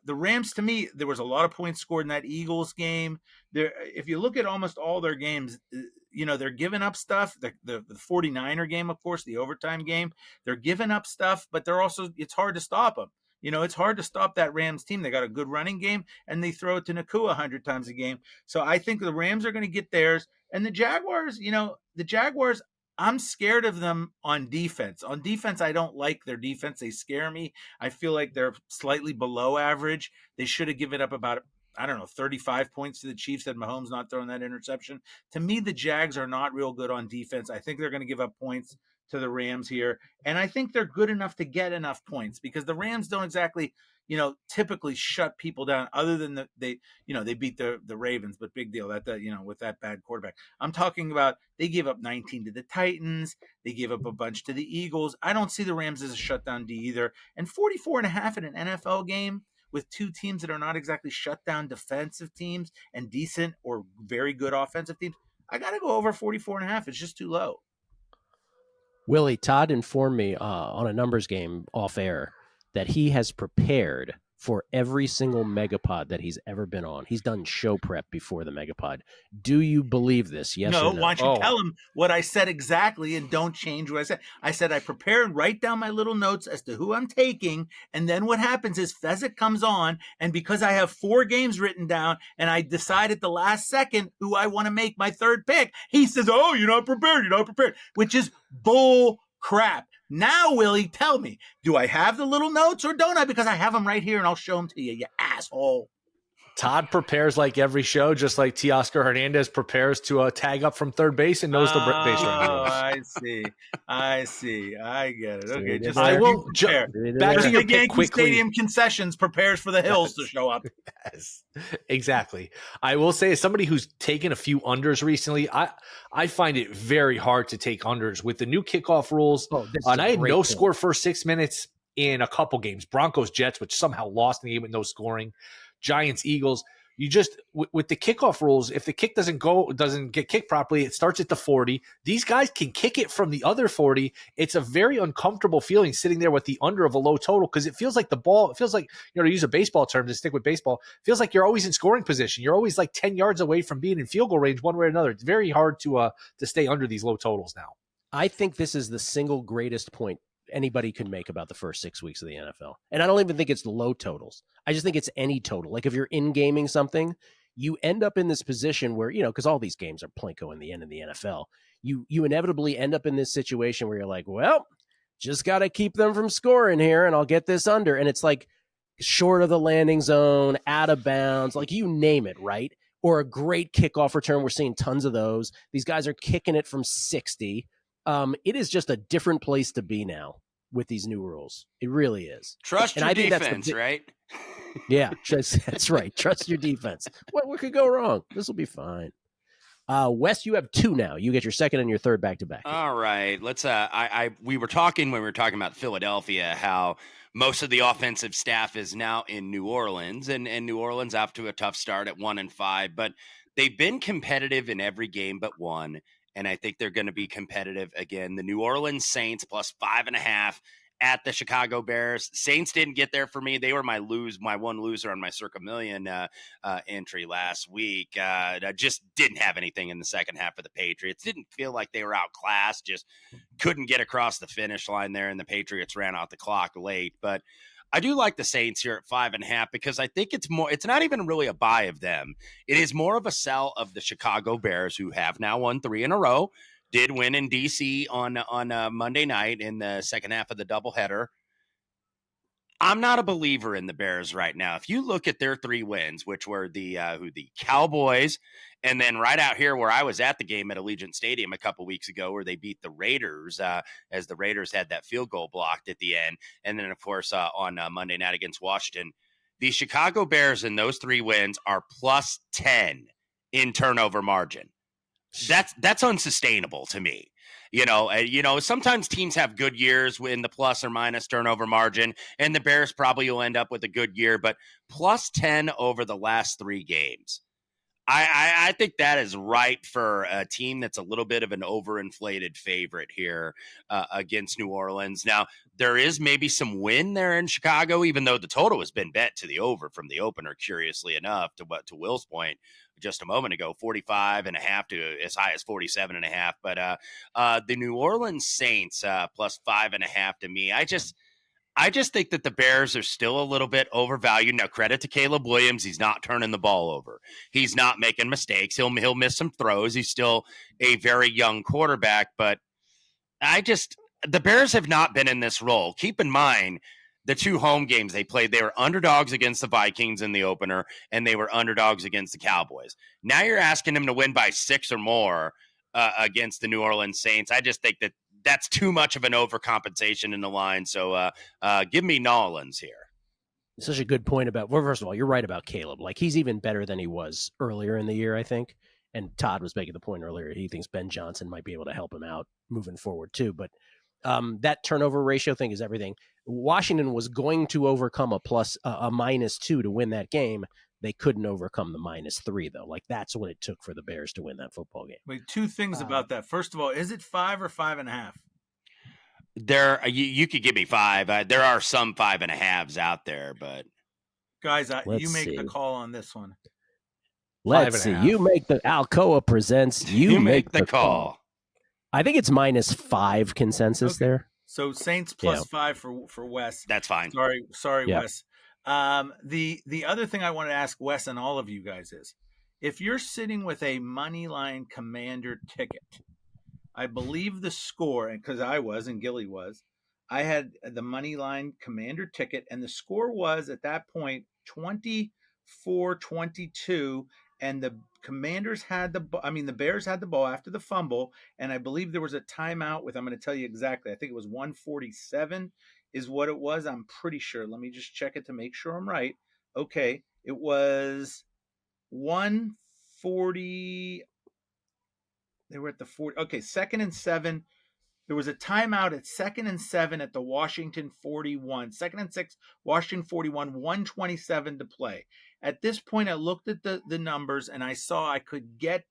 Rams, to me, there was a lot of points scored in that Eagles game. If you look at almost all their games, they're giving up stuff. The 49er game, of course, the overtime game, they're giving up stuff, but it's hard to stop them. It's hard to stop that Rams team. They got a good running game, and they throw it to Nakua 100 times a game. So I think the Rams are going to get theirs. And the Jaguars, I'm scared of them on defense. On defense, I don't like their defense. They scare me. I feel like they're slightly below average. They should have given up about, 35 points to the Chiefs had Mahomes not thrown that interception. To me, the Jags are not real good on defense. I think they're going to give up points to the Rams here. And I think they're good enough to get enough points because the Rams don't exactly, typically shut people down other than they beat the Ravens, but big deal that, with that bad quarterback. I'm talking about they gave up 19 to the Titans. They gave up a bunch to the Eagles. I don't see the Rams as a shutdown D either. And 44.5 in an NFL game with two teams that are not exactly shutdown defensive teams and decent or very good offensive teams, I got to go over 44.5. It's just too low. Willie, Todd informed me on a numbers game off air that he has prepared for every single MegaPod that he's ever been on. He's done show prep before the MegaPod. Do you believe this? Yes or no? Why don't you tell him what I said exactly and don't change what I said. I said I prepare and write down my little notes as to who I'm taking, and then what happens is Fezzik comes on, and because I have 4 games written down and I decide at the last second who I want to make my third pick, he says, oh, you're not prepared, which is bull crap. Now, Willie, tell me, do I have the little notes or don't I? Because I have them right here and I'll show them to you, you asshole. Todd prepares like every show, just like Teoscar Hernandez prepares to tag up from third base and knows the base running. Oh, I see. I get it. Okay, just I will back to your the pick Yankee quickly. Stadium concessions prepares for the Hills to show up. Yes, exactly. I will say, as somebody who's taken a few unders recently, I find it very hard to take unders with the new kickoff rules. And I had no score first 6 minutes in a couple games. Broncos Jets, which somehow lost in the game with no scoring. Giants, Eagles, you just with the kickoff rules, if the kick doesn't get kicked properly, it starts at the 40. These guys can kick it from the other 40. It's a very uncomfortable feeling sitting there with the under of a low total because it feels like the ball, it feels like, to use a baseball term to stick with baseball, it feels like you're always in scoring position. You're always like 10 yards away from being in field goal range one way or another. It's very hard to stay under these low totals now. I think this is the single greatest point anybody could make about the first 6 weeks of the NFL. And I don't even think it's the low totals. I just think it's any total. Like if you're in gaming something, you end up in this position where, because all these games are plinko in the end of the NFL. You inevitably end up in this situation where you're like, well, just got to keep them from scoring here and I'll get this under. And it's like short of the landing zone, out of bounds, like you name it, right? Or a great kickoff return. We're seeing tons of those. These guys are kicking it from 60. It is just a different place to be now with these new rules. It really is. Trust your defense, right? Yeah, that's right. Trust your defense. What could go wrong? This will be fine. Wes, you have 2 now. You get your second and your third back to back. All right. Let's we were talking when we were talking about Philadelphia, how most of the offensive staff is now in New Orleans, and New Orleans off to a tough start at 1-5, but they've been competitive in every game but one. And I think they're going to be competitive again. The New Orleans Saints plus 5.5 at the Chicago Bears. Saints didn't get there for me. They were my one loser on my Circa Million entry last week. I just didn't have anything in the second half of the Patriots. Didn't feel like they were outclassed. Just couldn't get across the finish line there, and the Patriots ran out the clock late. But I do like the Saints here at 5.5 because I think it's not even really a buy of them. It is more of a sell of the Chicago Bears, who have now won 3 in a row, did win in DC on Monday night in the second half of the doubleheader. I'm not a believer in the Bears right now. If you look at their 3 wins, which were the Cowboys, and then right out here where I was at the game at Allegiant Stadium a couple weeks ago, where they beat the Raiders, as the Raiders had that field goal blocked at the end, and then of course on Monday night against Washington, the Chicago Bears in those 3 wins are plus 10 in turnover margin. That's unsustainable to me. Sometimes teams have good years in the plus or minus turnover margin, and the Bears probably will end up with a good year, but plus 10 over the last 3 games. I think that is right for a team that's a little bit of an overinflated favorite here against New Orleans. Now, there is maybe some win there in Chicago, even though the total has been bet to the over from the opener, curiously enough, to Will's point just a moment ago, 45.5 to as high as 47.5. But the New Orleans Saints plus 5.5 to me, I just think that the Bears are still a little bit overvalued. Now, credit to Caleb Williams. He's not turning the ball over. He's not making mistakes. He'll miss some throws. He's still a very young quarterback, but The Bears have not been in this role. Keep in mind the 2 home games they played, they were underdogs against the Vikings in the opener, and they were underdogs against the Cowboys. Now you're asking them to win by 6 or more against the New Orleans Saints. I just think that's too much of an overcompensation in the line. So give me Nolans here. Such a good point about, well, first of all, you're right about Caleb. Like, he's even better than he was earlier in the year, I think. And Todd was making the point earlier. He thinks Ben Johnson might be able to help him out moving forward too. But that turnover ratio thing is everything. Washington was going to overcome a -2 to win that game. They couldn't overcome the -3 though. Like, that's what it took for the Bears to win that football game. Wait, 2 things about that. First of all, is it 5 or 5.5? You could give me 5. There are some 5.5s out there, but guys, you make the call on this one. Let's see. You make the Alcoa presents. You make the call. I think it's -5 consensus there. So Saints plus 5 for Wes. That's fine. Sorry, Wes. The other thing I want to ask Wes and all of you guys is, if you're sitting with a money line Commander ticket, I believe the score, and because I was and Gilly was, I had the money line Commander ticket, and the score was at that point 24-22, and the Commanders had the Bears had the ball after the fumble, and I believe there was a timeout with, I'm going to tell you exactly, I think it was 147 is what it was. I'm pretty sure. Let me just check it to make sure I'm right. Okay, it was 140. They were at the 40. Okay, 2nd and 7. There was a timeout at 2nd and 7 at the Washington 41. 2nd and 6, Washington 41, 127 to play. At this point, I looked at the numbers and I saw I could get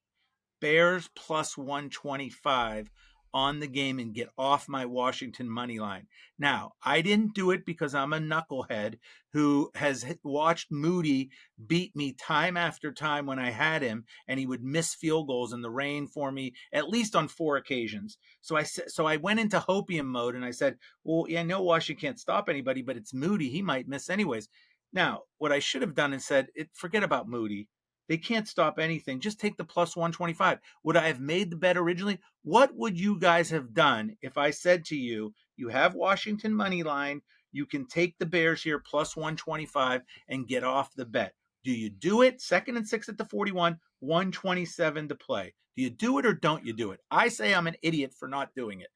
Bears plus 125 on the game and get off my Washington money line. Now, I didn't do it because I'm a knucklehead who has watched Moody beat me time after time when I had him, and he would miss field goals in the rain for me at least on 4 occasions. So I went into hopium mode and I said, well, yeah, I know Washington can't stop anybody, but it's Moody. He might miss anyways. Now, what I should have done is said, forget about Moody. They can't stop anything. Just take the plus 125. Would I have made the bet originally? What would you guys have done if I said to you, you have Washington money line, you can take the Bears here plus 125 and get off the bet? Do you do it? 2nd and 6 at the 41, 127 to play. Do you do it or don't you do it? I say I'm an idiot for not doing it.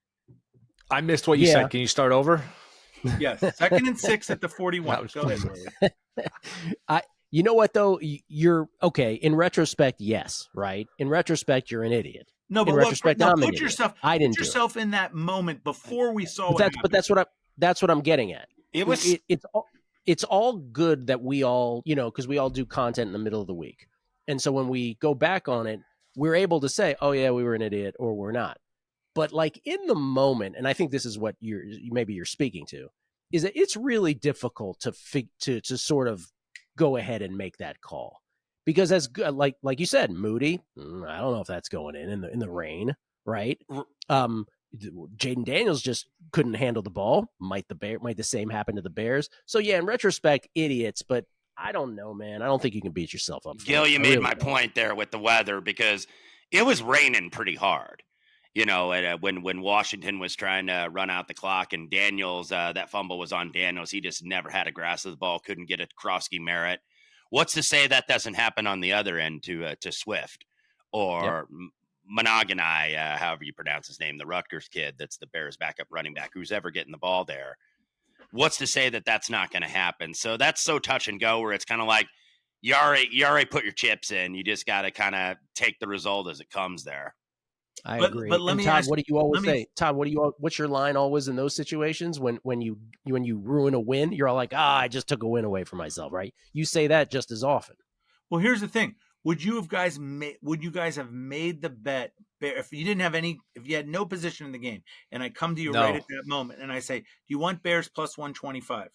I missed what you said. Can you start over? Yes. 2nd and 6 at the 41. Go ahead. You know what, though? You're okay. In retrospect, yes, right? In retrospect, you're an idiot. No, but in retrospect, I'm an idiot. I didn't put yourself in that moment before we saw what happened. But that's what I'm getting at. It's all good that we all, because we all do content in the middle of the week. And so when we go back on it, we're able to say, oh, yeah, we were an idiot or we're not. But like in the moment, and I think this is what you're speaking to, is that it's really difficult to sort of go ahead and make that call, because as good, like you said, Moody, I don't know if that's going in the rain, right? Jaden Daniels just couldn't handle the ball. Might the same happen to the Bears? So yeah, in retrospect, idiots, but I don't know, man. I don't think you can beat yourself up. Gil, you made my point there with the weather, because it was raining pretty hard. When Washington was trying to run out the clock, and Daniels, that fumble was on Daniels. He just never had a grasp of the ball, couldn't get a Krosky Merritt. What's to say that doesn't happen on the other end to Swift or Monogany, however you pronounce his name, the Rutgers kid that's the Bears backup running back, who's ever getting the ball there. What's to say that that's not going to happen? So that's so touch and go, where it's kind of like you already put your chips in. You just got to kind of take the result as it comes there. I agree. But let me Todd, what do you always say? Todd, what's your line always in those situations when you ruin a win? You're all like, I just took a win away from myself, right? You say that just as often. Well, here's the thing. Would you guys have made the bet if you didn't have if you had no position in the game, and I come to you right at that moment and I say, do you want Bears plus 125?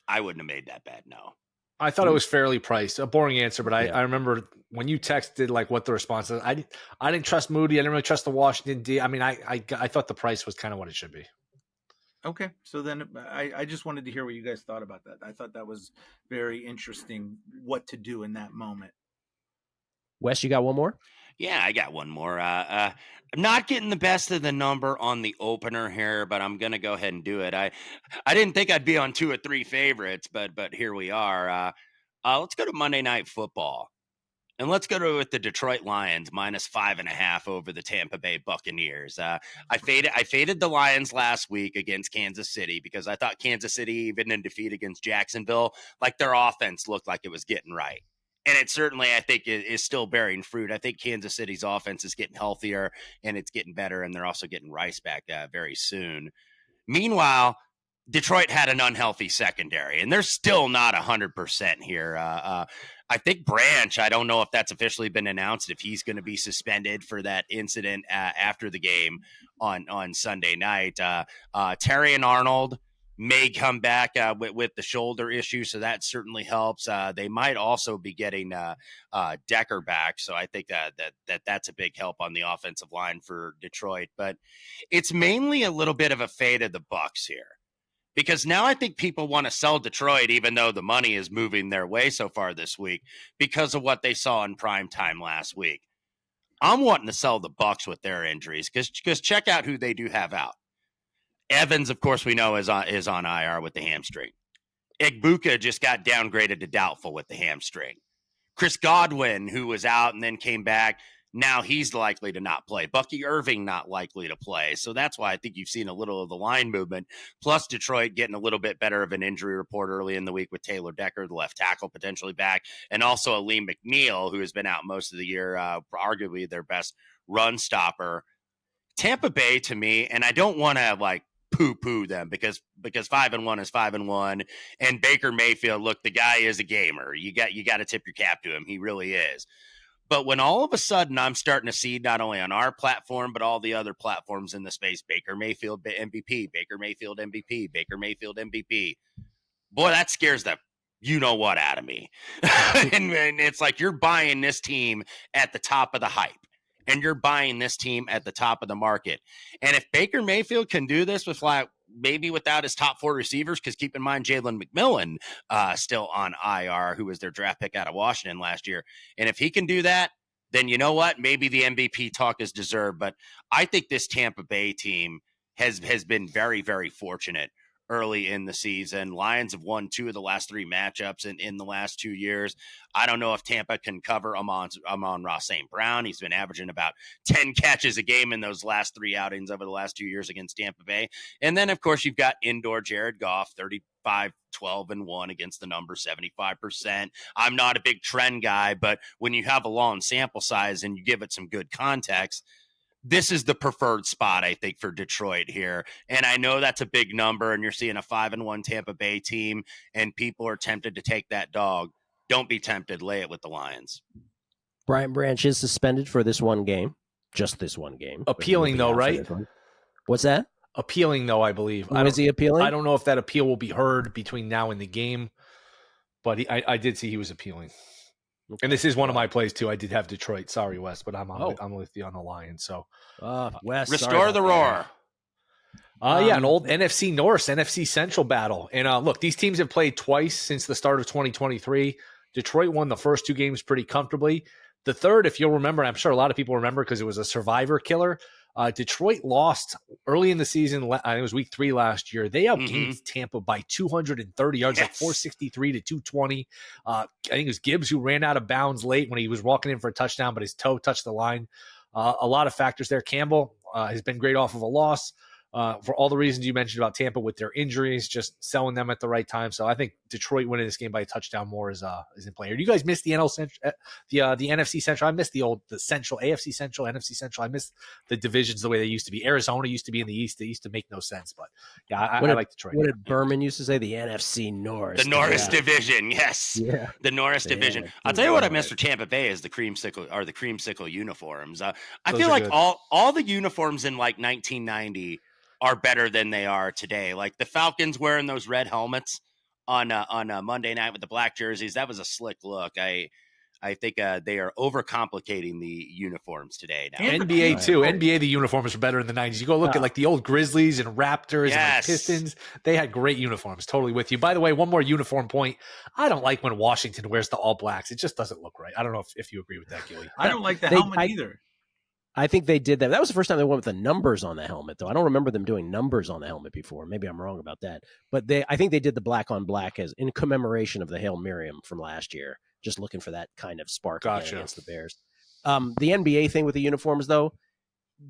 I wouldn't have made that bet. No. I thought it was fairly priced. A boring answer, but I remember when you texted like what the response was. I didn't trust Moody. I didn't really trust the Washington D. I mean, I thought the price was kind of what it should be. Okay, so then I just wanted to hear what you guys thought about that. I thought that was very interesting, what to do in that moment. Wes, you got one more? Yeah, I got one more. I'm not getting the best of the number on the opener here, but I'm gonna go ahead and do it. I didn't think I'd be on 2 or 3 favorites, but here we are. Let's go to Monday Night Football, and let's go to with the Detroit Lions -5.5 over the Tampa Bay Buccaneers. I faded the Lions last week against Kansas City because I thought Kansas City, even in defeat against Jacksonville, like their offense looked like it was getting right. And it certainly, I think, is still bearing fruit. I think Kansas City's offense is getting healthier and it's getting better, and they're also getting Rice back very soon. Meanwhile, Detroit had an unhealthy secondary, and they're still not 100% here. I think Branch, I don't know if that's officially been announced, if he's going to be suspended for that incident after the game on Sunday night. Terry and Arnold may come back with the shoulder issue, so that certainly helps. They might also be getting Decker back, so I think that's a big help on the offensive line for Detroit. But it's mainly a little bit of a fade of the Bucs here, because now I think people want to sell Detroit, even though the money is moving their way so far this week because of what they saw in prime time last week. I'm wanting to sell the Bucs with their injuries because check out who they do have out. Evans, of course, we know is on IR with the hamstring. Egbuka just got downgraded to doubtful with the hamstring. Chris Godwin, who was out and then came back, now he's likely to not play. Bucky Irving not likely to play. So that's why I think you've seen a little of the line movement. Plus Detroit getting a little bit better of an injury report early in the week with Taylor Decker, the left tackle, potentially back, and also Aleem McNeil, who has been out most of the year, arguably their best run stopper. Tampa Bay, to me, and I don't want to poo-poo them because 5-1 is 5-1, and Baker Mayfield, look, the guy is a gamer. You got to tip your cap to him. He really is. But when all of a sudden I'm starting to see, not only on our platform but all the other platforms in the space, Baker Mayfield MVP, Baker Mayfield MVP, Baker Mayfield MVP, boy, that scares the you-know-what out of me. and it's like you're buying this team at the top of the hype. And you're buying this team at the top of the market. And if Baker Mayfield can do this with maybe without his top 4 receivers, because keep in mind Jalen McMillan still on IR, who was their draft pick out of Washington last year. And if he can do that, then you know what? Maybe the MVP talk is deserved. But I think this Tampa Bay team has been very, very fortunate early in the season. Lions have won 2 of the last 3 matchups in the last 2 years. I don't know if Tampa can cover Amon-Ra St. Brown. He's been averaging about 10 catches a game in those last 3 outings over the last 2 years against Tampa Bay. And then, of course, you've got indoor Jared Goff, 35-12-1 against the number, 75%. I'm not a big trend guy, but when you have a long sample size and you give it some good context, this is the preferred spot, I think, for Detroit here. And I know that's a big number, and you're seeing a 5-1 Tampa Bay team, and people are tempted to take that dog. Don't be tempted. Lay it with the Lions. Brian Branch is suspended for this one game. Just this one game. Appealing, though, right? What's that? Appealing, though, I believe. Is he appealing? I don't know if that appeal will be heard between now and the game, but I did see he was appealing. And this is one of my plays too. I did have Detroit. Sorry, Wes, but I'm with you on the Lions. So, Wes, restore the roar. Yeah, an old NFC North, NFC Central battle. And look, these teams have played twice since the start of 2023. Detroit won the first 2 games pretty comfortably. The third, if you'll remember, I'm sure a lot of people remember because it was a survivor killer. Detroit lost early in the season. I think it was week 3 last year. They outgained Tampa by 230 yards, like 463 to 220. I think it was Gibbs who ran out of bounds late when he was walking in for a touchdown, but his toe touched the line. A lot of factors there. Campbell has been great off of a loss. For all the reasons you mentioned about Tampa with their injuries, just selling them at the right time. So I think Detroit winning this game by a touchdown more is in play. Do you guys miss the NL Central, the NFC Central? I miss the Central, AFC Central, NFC Central. I miss the divisions the way they used to be. Arizona used to be in the East. They used to make no sense. But yeah, I like Detroit. What did Berman used to say? The NFC North. The Norris division, yes. Yeah. The Norris division. I'll tell you what I miss for Tampa Bay is the creamsicle uniforms. I feel like all the uniforms in like 1990 are better than they are today. Like the Falcons wearing those red helmets on a Monday night with the black jerseys. That was a slick look. I I think they are overcomplicating the uniforms today now. And NBA too. NBA, the uniforms were better in the 90s. You go look at like the old Grizzlies and Raptors and like Pistons. They had great uniforms. Totally with you. By the way, one more uniform point. I don't like when Washington wears the all blacks. It just doesn't look right. I don't know if you agree with that, Gilly. I don't like the helmet either. I think they did that. That was the first time they went with the numbers on the helmet, though. I don't remember them doing numbers on the helmet before. Maybe I'm wrong about that. But I think they did the black on black as in commemoration of the Hail Miriam from last year. Just looking for that kind of spark against the Bears. The NBA thing with the uniforms, though,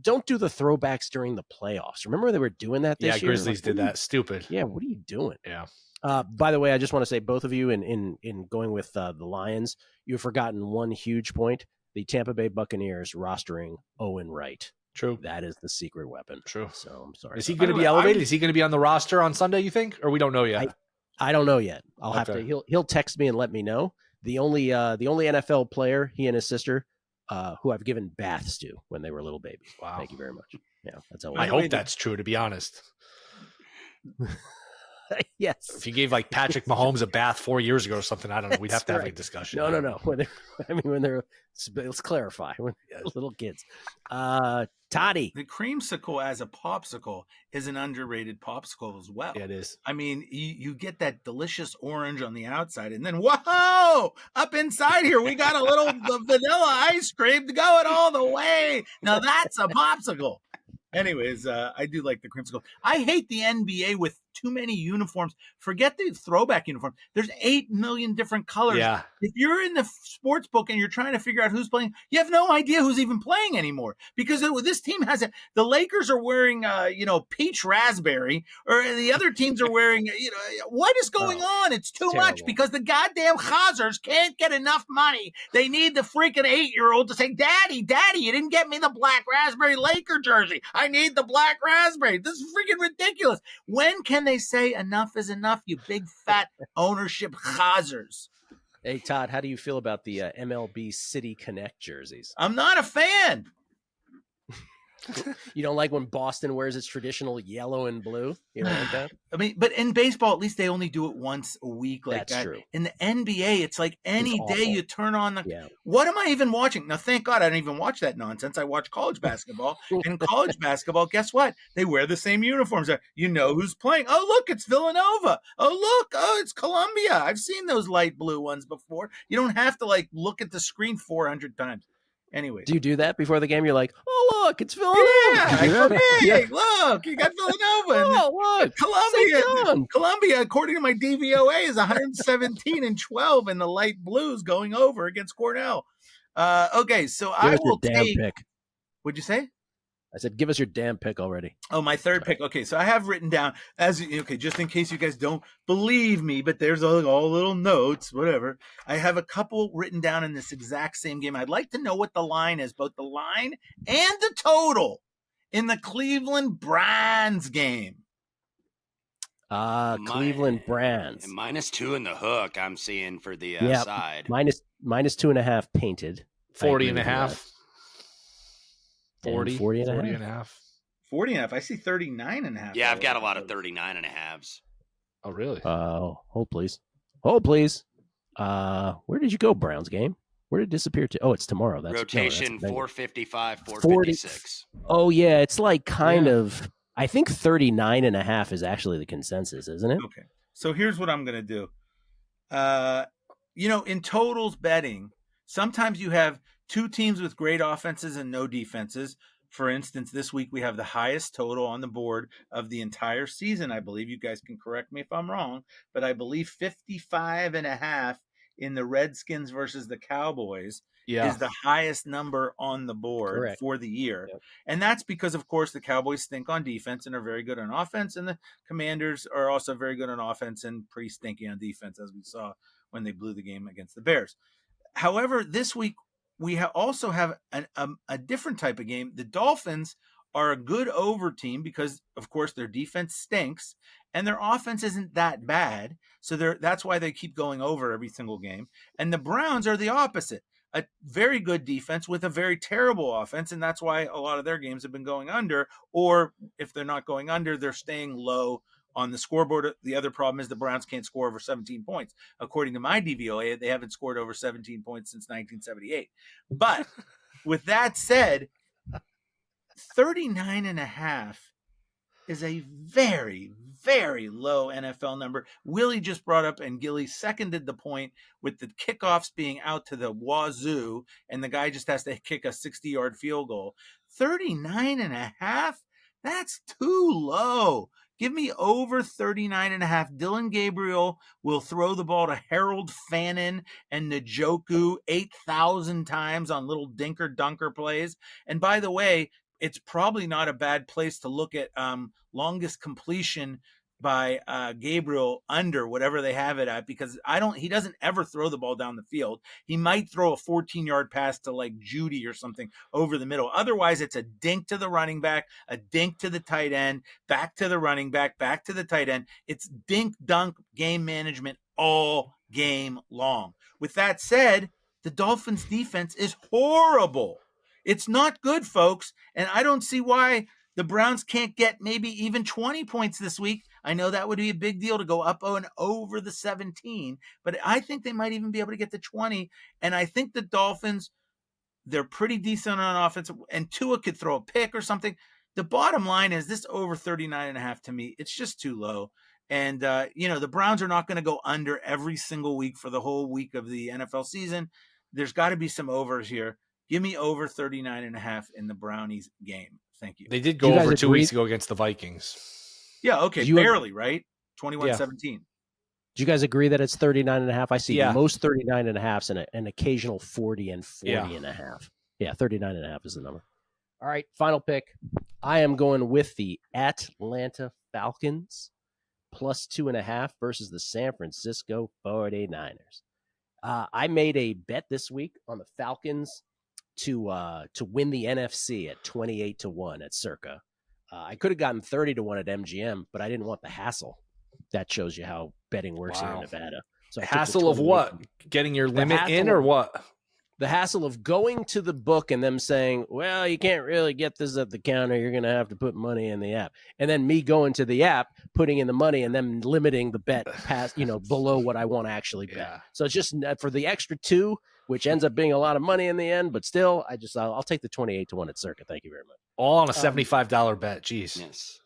don't do the throwbacks during the playoffs. Remember they were doing that this year? Yeah, Grizzlies did that. Stupid. Yeah, what are you doing? Yeah. By the way, I just want to say both of you in going with the Lions, you've forgotten one huge point. The Tampa Bay Buccaneers rostering Owen Wright. True. That is the secret weapon. True. So I'm sorry. Is he going to be elevated? Is he going to be on the roster on Sunday, you think? Or we don't know yet? I don't know yet. I'll have to. He'll text me and let me know. The only NFL player, he and his sister, who I've given baths to when they were little babies. Wow. Thank you very much. Yeah, that's how I hope that's true, to be honest. Yes. If you gave like Patrick Mahomes a bath 4 years ago or something, I don't know. We'd have to have a discussion. No. When they're let's clarify. When they're little kids. Toddy. The creamsicle as a popsicle is an underrated popsicle as well. Yeah, it is. I mean, you get that delicious orange on the outside, and then whoa, up inside here we got a little vanilla ice cream going all the way. Now that's a popsicle. Anyways, I do like the creamsicle. I hate the NBA with too many uniforms. Forget the throwback uniform. There's 8 million different colors. Yeah. If you're in the sports book and you're trying to figure out who's playing, you have no idea who's even playing anymore because this team has it. The Lakers are wearing, peach raspberry, or the other teams are wearing, what is going on? It's too much because the goddamn Chazars can't get enough money. They need the freaking 8-year-old to say, Daddy, you didn't get me the black raspberry Laker jersey. I need the black raspberry. This is freaking ridiculous. When can they say enough is enough, you big fat ownership Chazars? Hey, Todd, how do you feel about the MLB City Connect jerseys? I'm not a fan. You don't like when Boston wears its traditional yellow and blue? You don't like that? I mean, but in baseball, at least they only do it once a week like That's that. True. In the NBA, it's like any day you turn on the... Yeah. What am I even watching? Now, thank God I don't even watch that nonsense. I watch college basketball. And college basketball, guess what? They wear the same uniforms. You know who's playing. Oh, look, it's Villanova. Oh, it's Columbia. I've seen those light blue ones before. You don't have to, look at the screen 400 times. Anyway, do you do that before the game? You're like, oh, look, it's Villanova. Yeah, look, you got Villanova. Oh, look, Columbia, according to my DVOA, is 117-12 in the light blues going over against Cornell. Okay, so I will take. Pick. What'd you say? I said, give us your damn pick already. Oh, my third pick. Okay, so I have written down just in case you guys don't believe me, but there's all little notes, whatever. I have a couple written down in this exact same game. I'd like to know what the line is, both the line and the total in the Cleveland Browns game. Cleveland Browns. -2 in the hook I'm seeing for the side. -2.5 painted. 40.5. 40 and a half. 40.5. I see 39.5. Yeah, I've got a lot of 39.5s. Oh, really? Hold please. Where did you go, Browns game? Where did it disappear to? Oh, it's tomorrow. That's rotation 455, 456. Oh, yeah. It's like kind of, I think 39.5 is actually the consensus, isn't it? Okay. So here's what I'm going to do. In totals betting, sometimes you have two teams with great offenses and no defenses. For instance, this week we have the highest total on the board of the entire season. I believe you guys can correct me if I'm wrong, but I believe 55.5 in the Redskins versus the Cowboys is the highest number on the board for the year. Yep. And that's because, of course, the Cowboys stink on defense and are very good on offense, and the Commanders are also very good on offense and pretty stinky on defense, as we saw when they blew the game against the Bears. However, this week, we also have a different type of game. The Dolphins are a good over team because, of course, their defense stinks and their offense isn't that bad. So that's why they keep going over every single game. And the Browns are the opposite, a very good defense with a very terrible offense. And that's why a lot of their games have been going under, or if they're not going under, they're staying low on the scoreboard. The other problem is the Browns can't score over 17 points. According to my DVOA, they haven't scored over 17 points since 1978. But with that said, 39.5 is a very, very low NFL number. Willie just brought up, and Gilly seconded the point with the kickoffs being out to the wazoo, and the guy just has to kick a 60-yard field goal. 39.5? That's too low. Give me over 39.5. Dylan Gabriel will throw the ball to Harold Fannin and Njoku 8,000 times on little dinker dunker plays. And by the way, it's probably not a bad place to look at longest completion by Gabriel under whatever they have it at, because he doesn't ever throw the ball down the field. He might throw a 14-yard pass to like Judy or something over the middle. Otherwise, it's a dink to the running back, a dink to the tight end, back to the running back, back to the tight end. It's dink dunk game management all game long. With that said, the Dolphins defense is horrible. It's not good, folks, and I don't see why the Browns can't get maybe even 20 points this week. I know that would be a big deal to go up and over the 17, but I think they might even be able to get to 20, and I think the Dolphins, they're pretty decent on offense, and Tua could throw a pick or something. The bottom line is this over 39.5 to me, it's just too low. And, the Browns are not going to go under every single week for the whole week of the NFL season. There's got to be some overs here. Give me over 39.5 in the Brownies game. Thank you. They did go over 2 weeks ago against the Vikings. Yeah, okay, barely, right? 21-17. Do you guys agree that it's 39.5? I see most 39.5s and an occasional 40 and 40.5. Yeah, 39.5 is the number. All right, final pick. I am going with the Atlanta Falcons plus 2.5 versus the San Francisco 49ers. I made a bet this week on the Falcons to win the NFC at 28-1 at Circa. I could have gotten 30-1 at MGM, but I didn't want the hassle. That shows you how betting works here in Nevada. So hassle of what? Getting your limit in or what? The hassle of going to the book and them saying, well, you can't really get this at the counter. You're going to have to put money in the app. And then me going to the app, putting in the money, and then limiting the bet past, below what I want to actually bet. Yeah. So it's just for the extra 2, which ends up being a lot of money in the end. But still, I'll take the 28-1 at Circa. Thank you very much. All on a $75 bet. Jeez. Yes.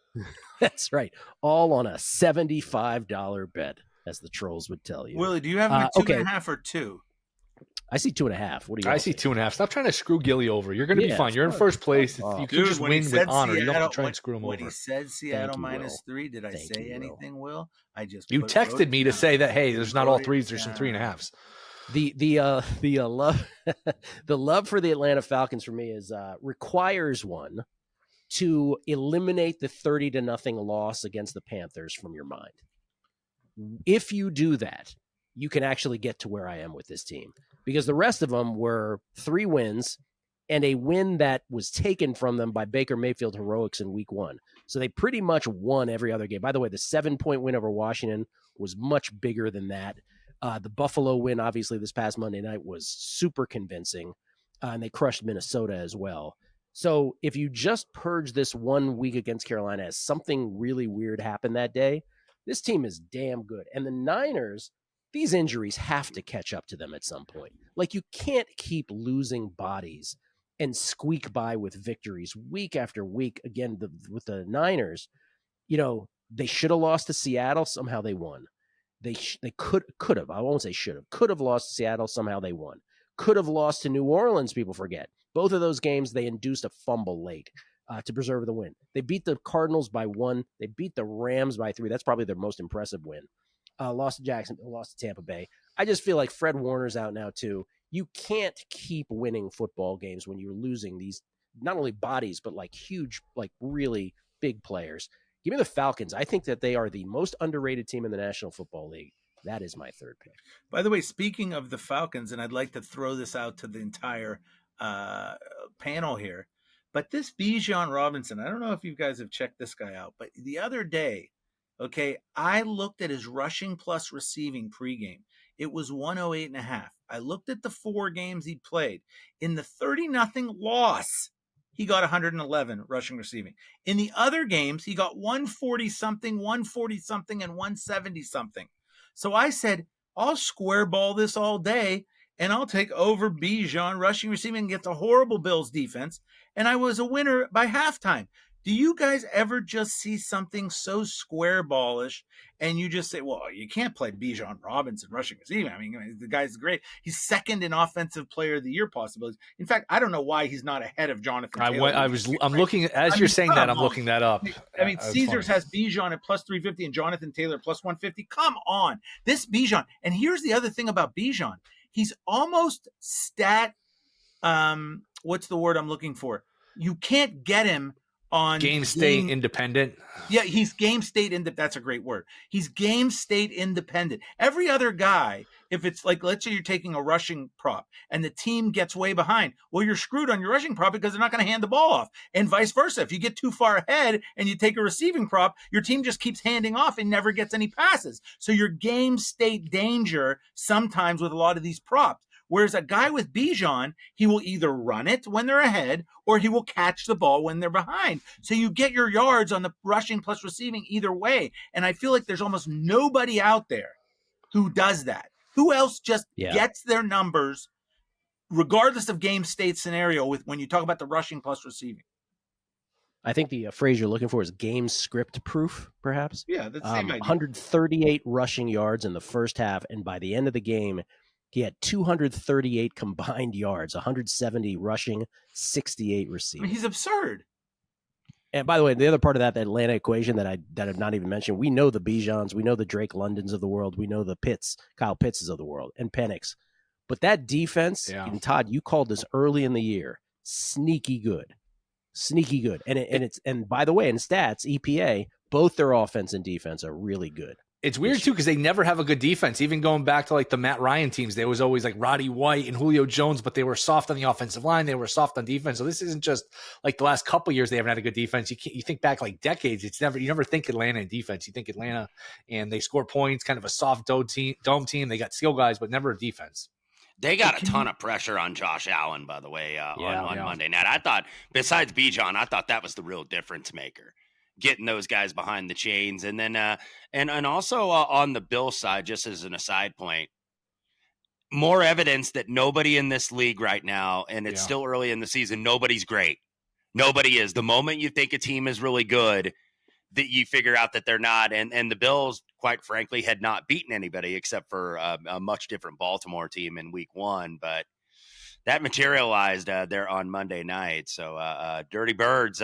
That's right. All on a $75 bet, as the trolls would tell you. Willie, do you have a 2.5 or 2? I see 2.5. What do you? I see 2.5. Stop trying to screw Gilly over. You're going to be fine. You're in first place. You can just win with honor. Seattle, you don't have to try and screw him over. When he said Seattle -3, did I say anything, Will? You texted me to say that, hey, there's not all 3s. There's some 3.5s. The love the love for the Atlanta Falcons for me is requires one to eliminate the 30-0 loss against the Panthers from your mind. If you do that, you can actually get to where I am with this team, because the rest of them were 3 wins and a win that was taken from them by Baker Mayfield heroics in week 1. So they pretty much won every other game. By the way, the 7-point win over Washington was much bigger than that. The Buffalo win, obviously, this past Monday night was super convincing, and they crushed Minnesota as well. So if you just purge this 1 week against Carolina as something really weird happened that day, this team is damn good. And the Niners, these injuries have to catch up to them at some point. Like, you can't keep losing bodies and squeak by with victories week after week. Again, with the Niners, they should have lost to Seattle. Somehow they won. They could have. I won't say should have. Could have lost to Seattle. Somehow they won. Could have lost to New Orleans. People forget. Both of those games, they induced a fumble late to preserve the win. They beat the Cardinals by 1. They beat the Rams by 3. That's probably their most impressive win. Lost to Jacksonville, lost to Tampa Bay. I just feel like Fred Warner's out now too. You can't keep winning football games when you're losing these, not only bodies, but like huge, like really big players. Give me the Falcons. I think that they are the most underrated team in the National Football League. That is my third pick. By the way, speaking of the Falcons, and I'd like to throw this out to the entire panel here, but this Bijan Robinson, I don't know if you guys have checked this guy out, but the other day, okay, I looked at his rushing plus receiving pregame. It was 108.5. I looked at the 4 games he played. In the 30-0 loss he got 111 rushing receiving. In the other games, he got 140 something, 140 something, and 170 something. So I said, I'll square ball this all day, and I'll take over Bijan rushing receiving against a horrible Bills defense. And I was a winner by halftime. Do you guys ever just see something so square ballish and you just say, well, you can't play Bijan Robinson rushing receiving? I mean, the guy's great. He's second in offensive player of the year possibilities. In fact, I don't know why he's not ahead of Jonathan Taylor. I'm looking, as you're saying that, I'm looking that up. I mean, Caesars has Bijan at plus 350 and Jonathan Taylor plus 150. Come on. This Bijan. And here's the other thing about Bijan. He's almost what's the word I'm looking for? You can't get him on game state independent. Yeah, he's game state independent. That's a great word. He's game state independent. Every other guy, if it's like, let's say you're taking a rushing prop and the team gets way behind, well, you're screwed on your rushing prop because they're not going to hand the ball off, and vice versa. If you get too far ahead and you take a receiving prop, your team just keeps handing off and never gets any passes. So you're game state danger sometimes with a lot of these props. Whereas a guy with Bijan, he will either run it when they're ahead or he will catch the ball when they're behind. So you get your yards on the rushing plus receiving either way. And I feel like there's almost nobody out there who does that. Who else just gets their numbers regardless of game state scenario with when you talk about the rushing plus receiving? I think the phrase you're looking for is game script proof, perhaps. Yeah, that's the same idea. 138 rushing yards in the first half, and by the end of the game, he had 238 combined yards, 170 rushing, 68 receiving. I mean, he's absurd. And by the way, the other part of that Atlanta equation that I've not even mentioned, we know the Bijans, we know the Drake Londons of the world, we know the Kyle Pittses of the world, and Penix. But that defense, and Todd, you called this early in the year, sneaky good. And by the way, in stats, EPA, both their offense and defense are really good. It's weird, too, because they never have a good defense. Even going back to, like, the Matt Ryan teams, there was always, like, Roddy White and Julio Jones, but they were soft on the offensive line. They were soft on defense. So this isn't just, like, the last couple of years they haven't had a good defense. You think back, like, decades. You never think Atlanta in defense. You think Atlanta, and they score points, kind of a soft dome team. They got skill guys, but never a defense. They got a ton of pressure on Josh Allen, by the way, on Monday night. I thought, besides Bijan, I thought that was the real difference maker. Getting those guys behind the chains. And then, and also on the Bills side, just as an aside point, more evidence that nobody in this league right now, and it's still early in the season, nobody's great. Nobody is. The moment you think a team is really good, that you figure out that they're not. And the Bills, quite frankly, had not beaten anybody except for a much different Baltimore team in week 1. But that materialized there on Monday night. So Dirty Birds,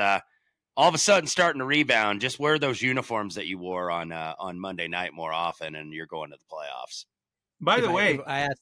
all of a sudden starting to rebound. Just wear those uniforms that you wore on Monday night more often, and you're going to the playoffs. By the way, I asked,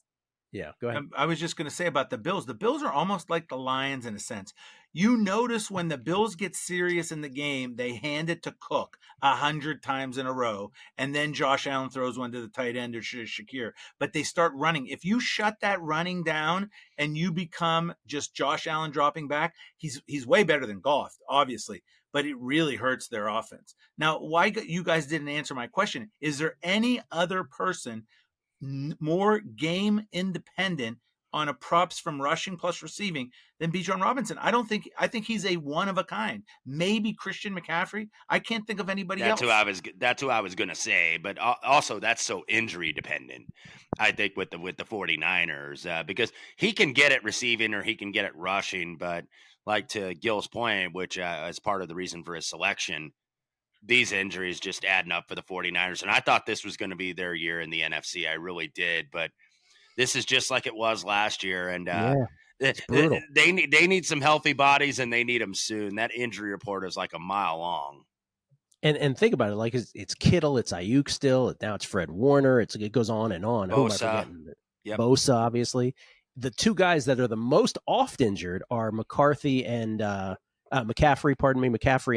go ahead. I was just going to say about the Bills. The Bills are almost like the Lions in a sense. You notice when the Bills get serious in the game, they hand it to Cook 100 times in a row, and then Josh Allen throws one to the tight end or Shakir. But they start running. If you shut that running down and you become just Josh Allen dropping back, he's way better than Goff, obviously. But it really hurts their offense. Now, why you guys didn't answer my question? Is there any other person more game independent on a props from rushing plus receiving than Bijan Robinson? I think he's a one of a kind. Maybe Christian McCaffrey. I can't think of anybody else. That's who I was going to say. But also that's so injury dependent, I think, with the 49ers, because he can get it receiving or he can get it rushing. But like to Gill's point, which is part of the reason for his selection, these injuries just adding up for the 49ers. And I thought this was going to be their year in the NFC. I really did. But this is just like it was last year. And they need some healthy bodies, and they need them soon. That injury report is like a mile long. And think about it, like it's Kittle, it's Ayuk still, now it's Fred Warner, it goes on and on. Bosa. Bosa, obviously. The two guys that are the most oft injured are McCarthy and McCaffrey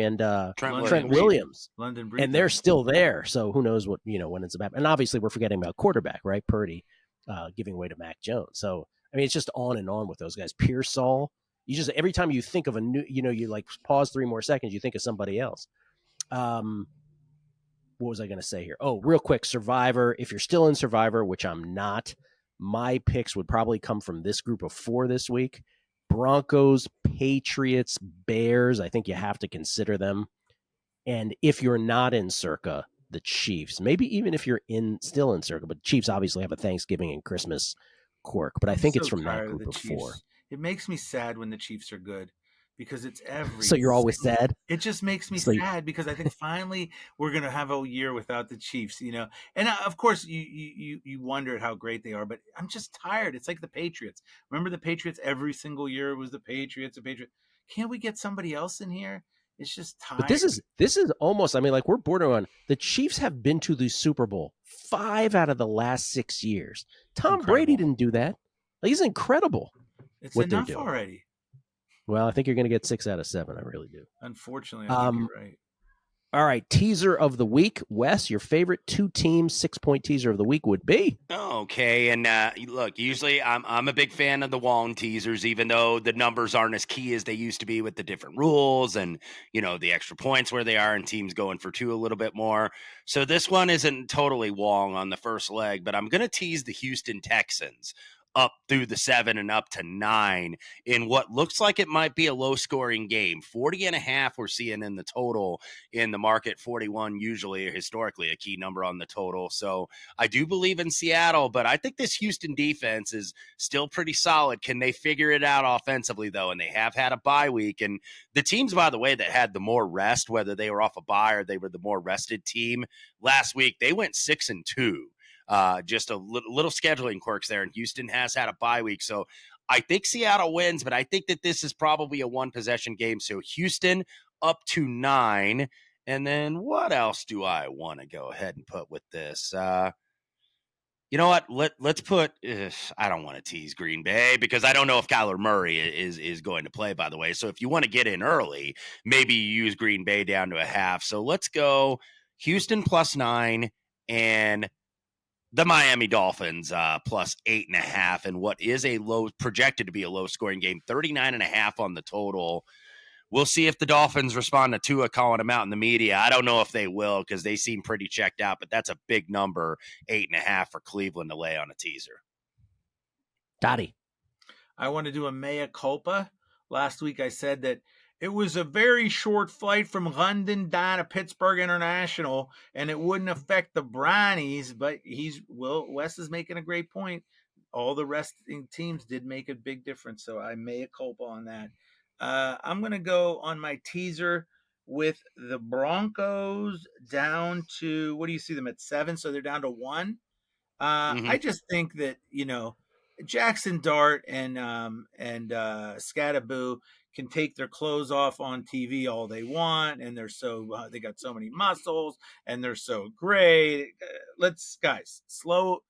and Trent Williams. London Breed. And they're still there. So who knows what, when it's about. And obviously we're forgetting about quarterback, right? Purdy giving way to Mac Jones. So, I mean, it's just on and on with those guys. Pearsall, every time you think of a new, you like pause 3 more seconds, you think of somebody else. What was I going to say here? Oh, real quick, Survivor. If you're still in Survivor, which I'm not, my picks would probably come from this group of 4 this week. Broncos, Patriots, Bears. I think you have to consider them. And if you're not in Circa, the Chiefs. Maybe even if you're still in Circa, but Chiefs obviously have a Thanksgiving and Christmas quirk. But I think it's from that group of four. It makes me sad when the Chiefs are good because it's every. So you're always sad? It just makes me sad because I think finally we're going to have a year without the Chiefs, And of course, you wonder how great they are, but I'm just tired. It's like the Patriots. Remember the Patriots? Every single year it was the Patriots. Can't we get somebody else in here? It's just tired. But this is almost, like we're bordering on. The Chiefs have been to the Super Bowl 5 out of the last 6 years. Tom Brady didn't do that. He's incredible. It's enough already. Well, I think you're going to get 6 out of 7. I really do. Unfortunately, I think you're right. All right, teaser of the week. Wes, your favorite 2-team 6-point teaser of the week would be? Okay, and look, usually I'm a big fan of the Wong teasers, even though the numbers aren't as key as they used to be with the different rules and, the extra points where they are and teams going for 2 a little bit more. So this one isn't totally Wong on the first leg, but I'm going to tease the Houston Texans up through the 7 and up to 9 in what looks like it might be a low scoring game. 40.5 we're seeing in the total in the market. 41 usually historically a key number on the total. So I do believe in Seattle, but I think this Houston defense is still pretty solid. Can they figure it out offensively though? And they have had a bye week, and the teams, by the way, that had the more rest, whether they were off a bye or they were the more rested team last week, they went 6-2. Just a little scheduling quirks there, and Houston has had a bye week. So I think Seattle wins, but I think that this is probably a 1-possession game. So Houston up to 9. And then what else do I want to go ahead and put with this? You know what? Let's put. I don't want to tease Green Bay because I don't know if Kyler Murray is going to play, by the way. So if you want to get in early, maybe you use Green Bay down to a half. So let's go Houston plus 9 and the Miami Dolphins plus 8.5, and what is projected to be a low scoring game, 39.5 on the total. We'll see if the Dolphins respond to Tua calling them out in the media. I don't know if they will because they seem pretty checked out, but that's a big number, 8.5 for Cleveland to lay on a teaser. Dottie. I want to do a mea culpa. Last week I said that it was a very short flight from London down to Pittsburgh International, and it wouldn't affect the Brownies, but Wes is making a great point. All the resting teams did make a big difference, so I mea culpa on that. I'm going to go on my teaser with the Broncos down to, what do you see them at 7? So they're down to 1. I just think that, Jackson Dart and Scattaboo can take their clothes off on TV all they want, and they got so many muscles, and they're so great. Guys, slow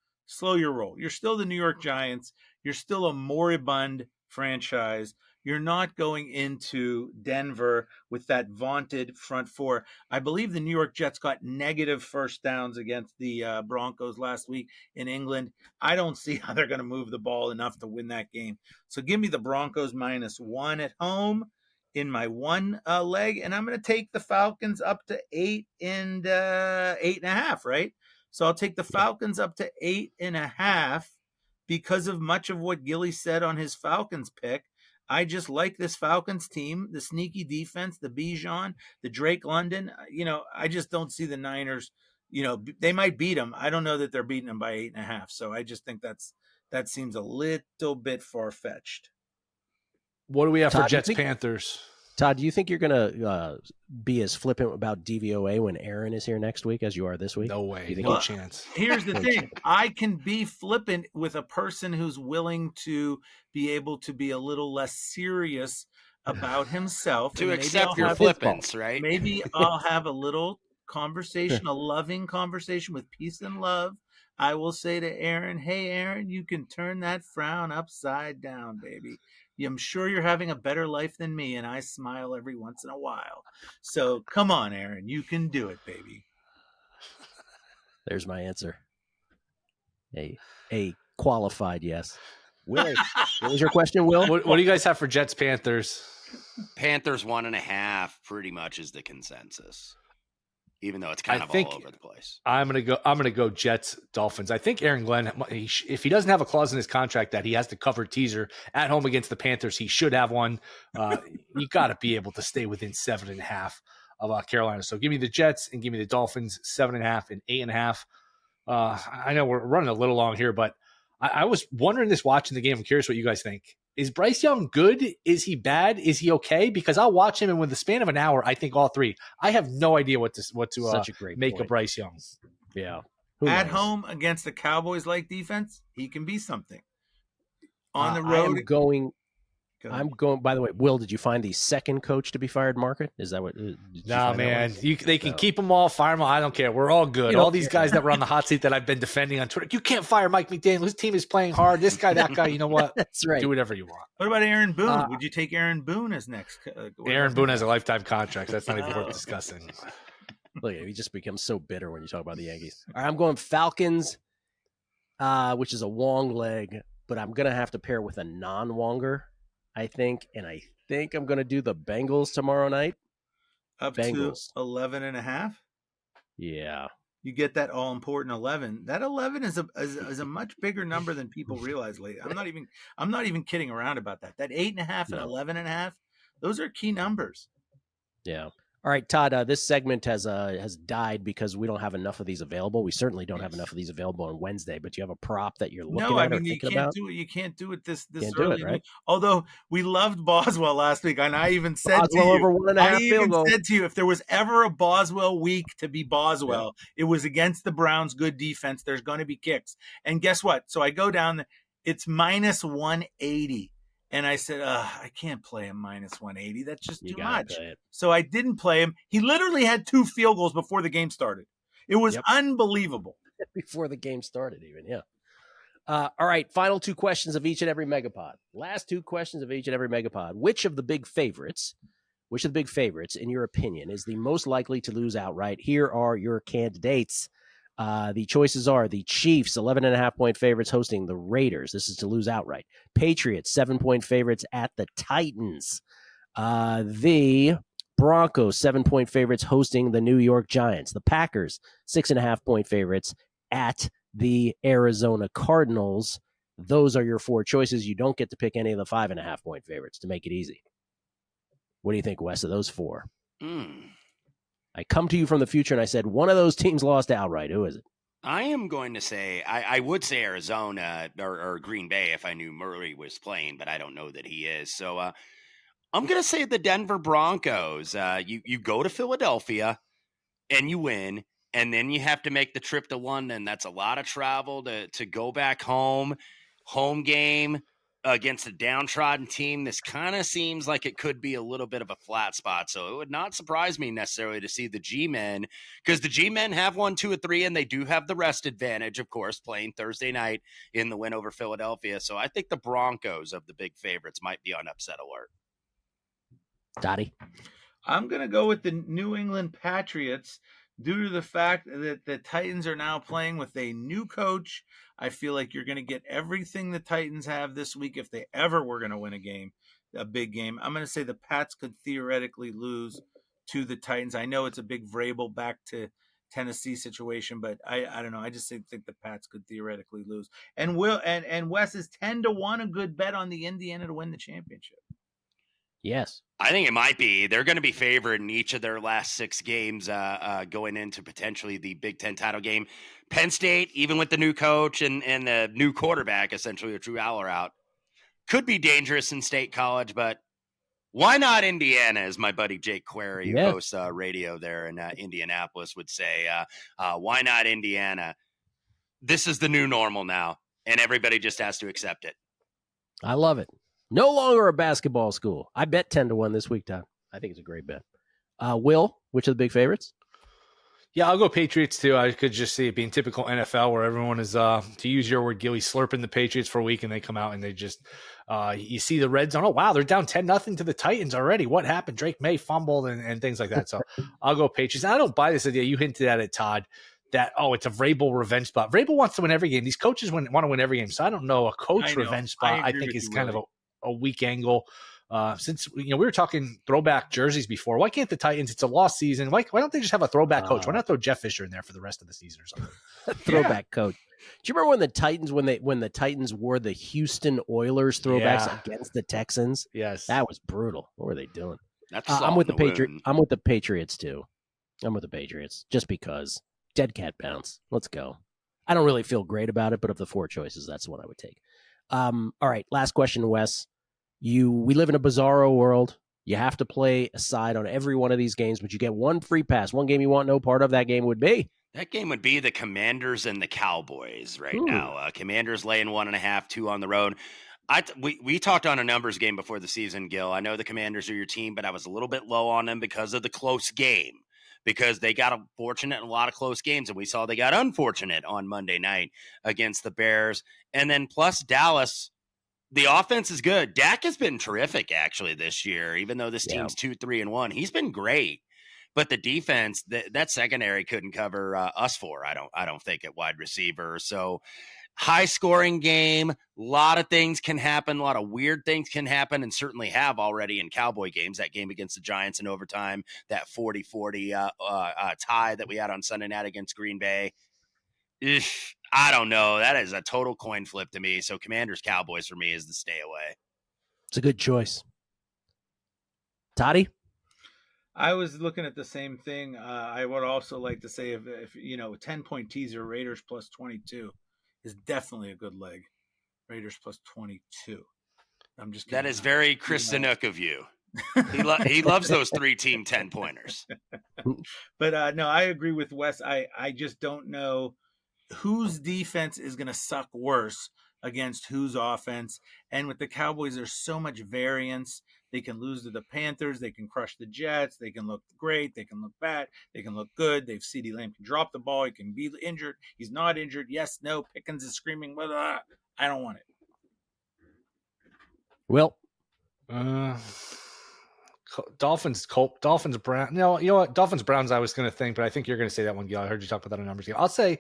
your roll. You're still the New York Giants. You're still a moribund franchise. You're not going into Denver with that vaunted front four. I believe the New York Jets got negative first downs against the Broncos last week in England. I don't see how they're going to move the ball enough to win that game. So give me the Broncos -1 at home in my one leg, and I'm going to take the Falcons up to 8 and 8.5, right? So I'll take the Falcons up to 8.5 because of much of what Gilly said on his Falcons pick. I just like this Falcons team, the sneaky defense, the Bijan, the Drake London. I just don't see the Niners. They might beat them. I don't know that they're beating them by 8.5. So I just think that seems a little bit far-fetched. What do we have Todd, for Jets Panthers? Todd, do you think you're going to be as flippant about DVOA when Aaron is here next week as you are this week? No way. You think No chance. Here's the thing. I can be flippant with a person who's willing to be able to be a little less serious about himself. To accept your flippance, right? Maybe I'll have a little conversation, a loving conversation with peace and love. I will say to Aaron, hey, Aaron, you can turn that frown upside down, baby. I'm sure you're having a better life than me, and I smile every once in a while. So come on, Aaron. You can do it, baby. There's my answer. A qualified yes. Will, what was your question, Will? What do you guys have for Jets Panthers? Panthers 1.5 pretty much is the consensus. even though it's kind of think all over the place. I'm gonna go Jets Dolphins. I think Aaron Glenn, if he doesn't have a clause in his contract that he has to cover teaser at home against the Panthers, he should have one. You got to be able to stay within 7.5 of Carolina. So give me the Jets and give me the Dolphins 7.5 and 8.5. I know we're running a little long here, but I was wondering this watching the game. I'm curious what you guys think. Is Bryce Young good? Is he bad? Is he okay? Because I'll watch him, and with the span of an hour, I think all three. I have no idea what to Such a great make point. of Bryce Young. Yeah. At home against the Cowboys-like defense, he can be something. On the road, I'm going. By the way, Will, did you find the second coach to be fired market? Is that what? No, man. They can keep them all, fire them all. I don't care. We're all good. All these guys that were on the hot seat that I've been defending on Twitter. You can't fire Mike McDaniel. His team is playing hard. This guy, that guy. You know what? That's right. Do whatever you want. what about Aaron Boone? Would you take Aaron Boone as next? Aaron Boone has a lifetime contract. That's not even worth discussing. Look, he just becomes so bitter when you talk about the Yankees. All right, I'm going Falcons, which is a Wong leg, but I'm going to have to pair with a non-Wonger, I think. And I think I'm going to do the Bengals tomorrow night. Up Bengals. to 11.5. Yeah. You get that all-important 11. That 11 is a much bigger number than people realize lately. I'm not even kidding around about that. That 8.5 and 11.5, those are key numbers. Yeah. All right, Todd, this segment has died because we don't have enough of these available. We certainly don't have enough of these available on Wednesday, but you have a prop that you're looking at or thinking about? You can't do it this Can't early. do it, right? Although we loved Boswell last week, and I even said Boswell to you, over 1.5 field goal. said to you, if there was ever a Boswell week to be Boswell, it was against the Browns' good defense. There's going to be kicks. And guess what? So I go down, it's minus 180. And I said, I can't play him minus 180. That's just too much. So I didn't play him. He literally had 2 field goals before the game started. It was unbelievable. Before the game started even, yeah. All right, final 2 questions of each and every Megapod. Last 2 questions of each and every Megapod. Which of the big favorites, in your opinion, is the most likely to lose outright? Here are your candidates. The choices are the Chiefs, 11.5-point favorites hosting the Raiders. This is to lose outright. Patriots, 7-point favorites at the Titans. The Broncos, 7-point favorites hosting the New York Giants. The Packers, 6.5-point favorites at the Arizona Cardinals. Those are your 4 choices. You don't get to pick any of the 5.5-point favorites to make it easy. What do you think, Wes, of those 4? I come to you from the future and I said, one of those teams lost outright. Who is it? I am going to say, I would say Arizona or Green Bay if I knew Murray was playing, but I don't know that he is. So I'm going to say the Denver Broncos. You go to Philadelphia and you win, and then you have to make the trip to London. That's a lot of travel to go back home. Home game against a downtrodden team. This kind of seems like it could be a little bit of a flat spot. So it would not surprise me necessarily to see the G-Men, because the G-Men have 1, 2, or 3, and they do have the rest advantage, of course, playing Thursday night in the win over Philadelphia. So I think the Broncos of the big favorites might be on upset alert. Dottie? I'm going to go with the New England Patriots due to the fact that the Titans are now playing with a new coach. I feel like you're going to get everything the Titans have this week if they ever were going to win a big game. I'm going to say the Pats could theoretically lose to the Titans. I know it's a big Vrabel back to Tennessee situation, but I don't know. I just think the Pats could theoretically lose. And Wes is 10-1 a good bet on the Indiana to win the championship. Yes. I think it might be. They're going to be favored in each of their last 6 games going into potentially the Big Ten title game. Penn State, even with the new coach and the new quarterback, essentially a Drew Aller out, could be dangerous in State College, but why not Indiana, as my buddy Jake Query, who hosts radio there in Indianapolis, would say. Why not Indiana? This is the new normal now, and everybody just has to accept it. I love it. No longer a basketball school. I bet 10-1 this week, Todd. I think it's a great bet. Will, which of the big favorites? Yeah, I'll go Patriots too. I could just see it being typical NFL where everyone is, to use your word, Gilly, slurping the Patriots for a week, and they come out and they just, you see the red zone. Oh, wow, they're down 10-0 to the Titans already. What happened? Drake May fumbled and things like that. So I'll go Patriots. And I don't buy this idea. You hinted at it, Todd, that, it's a Vrabel revenge spot. Vrabel wants to win every game. These coaches want to win every game. So I don't know. A coach revenge spot, I think, is kind of a weak angle. Since we were talking throwback jerseys before, why can't the Titans? It's a lost season. Why don't they just have a throwback coach? Why not throw Jeff Fisher in there for the rest of the season or something? Throwback coach. Do you remember when the Titans wore the Houston Oilers throwbacks against the Texans? Yes, that was brutal. What were they doing? I'm with the Patriots. I'm with the Patriots too. I'm with the Patriots just because dead cat bounce. Let's go. I don't really feel great about it, but of the four choices, that's what I would take. All right, last question, Wes. We live in a bizarro world. You have to play a side on every one of these games, but you get one free pass. One game you want no part of, that game would be? That game would be the Commanders and the Cowboys now. Commanders laying 1.5, 2 on the road. We talked on a numbers game before the season, Gil. I know the Commanders are your team, but I was a little bit low on them because of the close game, because they got fortunate in a lot of close games, and we saw they got unfortunate on Monday night against the Bears. And then plus Dallas, the offense is good. Dak has been terrific, actually, this year, even though this team's 2-3-1. He's been great. But the defense, that secondary couldn't cover us four, I don't think, at wide receiver. So high-scoring game, a lot of things can happen, a lot of weird things can happen, and certainly have already in Cowboy games. That game against the Giants in overtime, that 40-40 tie that we had on Sunday night against Green Bay. I don't know. That is a total coin flip to me. So Commanders-Cowboys for me is the stay away. It's a good choice. Toddy? I was looking at the same thing. I would also like to say if 10-point teaser, Raiders plus 22 is definitely a good leg. Raiders plus 22. I'm just kidding. That is very Chris Sanook of you. He loves those 3-team 10-pointers. But no, I agree with Wes. I just don't know whose defense is going to suck worse against whose offense. And with the Cowboys, there's so much variance. They can lose to the Panthers. They can crush the Jets. They can look great. They can look bad. They can look good. CeeDee Lamb can drop the ball. He can be injured. He's not injured. Yes, no. Pickens is screaming. Blah, blah. I don't want it. Will? Dolphins, Brown. No, you know what? Dolphins, Browns, I was going to think, but I think you're going to say that one, Gil. I heard you talk about that in numbers. I'll say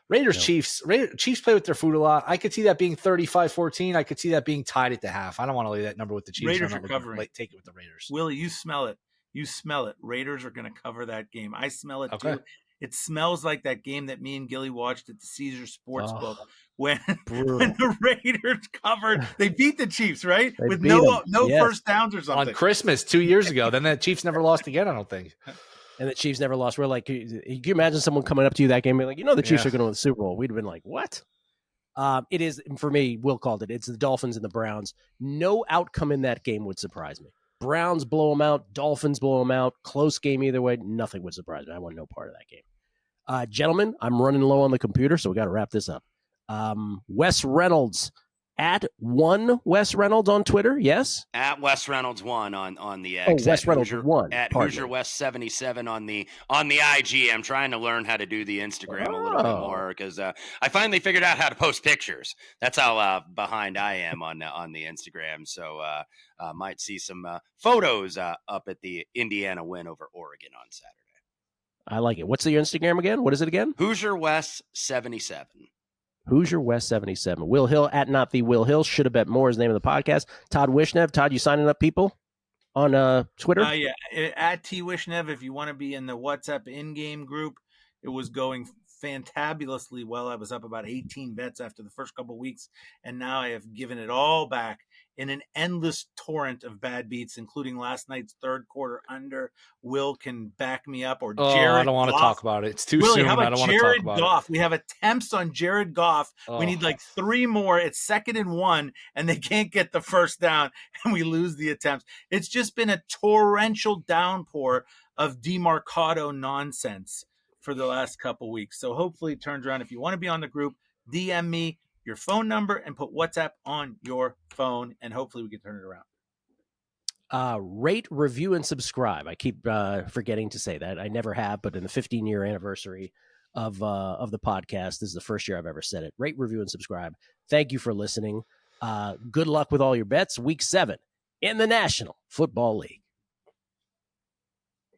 Raiders, Chiefs. Chiefs play with their food a lot. I could see that being 35-14. I could see that being tied at the half. I don't want to lay that number with the Chiefs. Raiders are covering. Take it with the Raiders. Willie, you smell it. Raiders are going to cover that game. I smell it too. It smells like that game that me and Gilly watched at the Caesar Sportsbook when the Raiders covered. They beat the Chiefs, right? With no first downs or something. On Christmas 2 years ago. Then the Chiefs never lost again, I don't think. And the Chiefs never lost. We're like, can you imagine someone coming up to you that game and being like, the Chiefs are going to win the Super Bowl? We'd have been like, what? It is, for me, Will called it. It's the Dolphins and the Browns. No outcome in that game would surprise me. Browns blow them out. Dolphins blow them out. Close game either way. Nothing would surprise me. I want no part of that game. Gentlemen, I'm running low on the computer, so we got to wrap this up. Wes Reynolds. At one Wes Reynolds on Twitter, yes? At Wes Reynolds 1 on the X. Wes Reynolds 1. At Hoosier West 77 on the IG. I'm trying to learn how to do the Instagram a little bit more because I finally figured out how to post pictures. That's how behind I am on the Instagram. So might see some photos up at the Indiana win over Oregon on Saturday. I like it. What's your Instagram again? What is it again? Hoosier West 77. Hoosier West 77. Will Hill at Not the Will Hill. Should have bet more is the name of the podcast. Todd Wishnev. Todd, you signing up people on Twitter? Yeah, at T Wishnev. If you want to be in the WhatsApp in-game group, it was going fantabulously well. I was up about 18 bets after the first couple of weeks, and now I have given it all back in an endless torrent of bad beats, including last night's third quarter under. Will can back me up, or Jared I don't want Goff. to talk about it. It's too Willie, soon. how about I don't want to Jared talk about Goff? We have attempts on Jared Goff. Oh. We need like 3 more. It's 2nd and 1, and they can't get the first down, and we lose the attempts. It's just been a torrential downpour of demarcado nonsense for the last couple weeks. So hopefully it turns around. If you want to be on the group, DM me your phone number and put WhatsApp on your phone, and hopefully we can turn it around. Rate, review, and subscribe. I keep forgetting to say that. I never have, but in the 15-year anniversary of the podcast, this is the first year I've ever said it. Rate, review, and subscribe. Thank you for listening. Good luck with all your bets. Week 7 in the National Football League.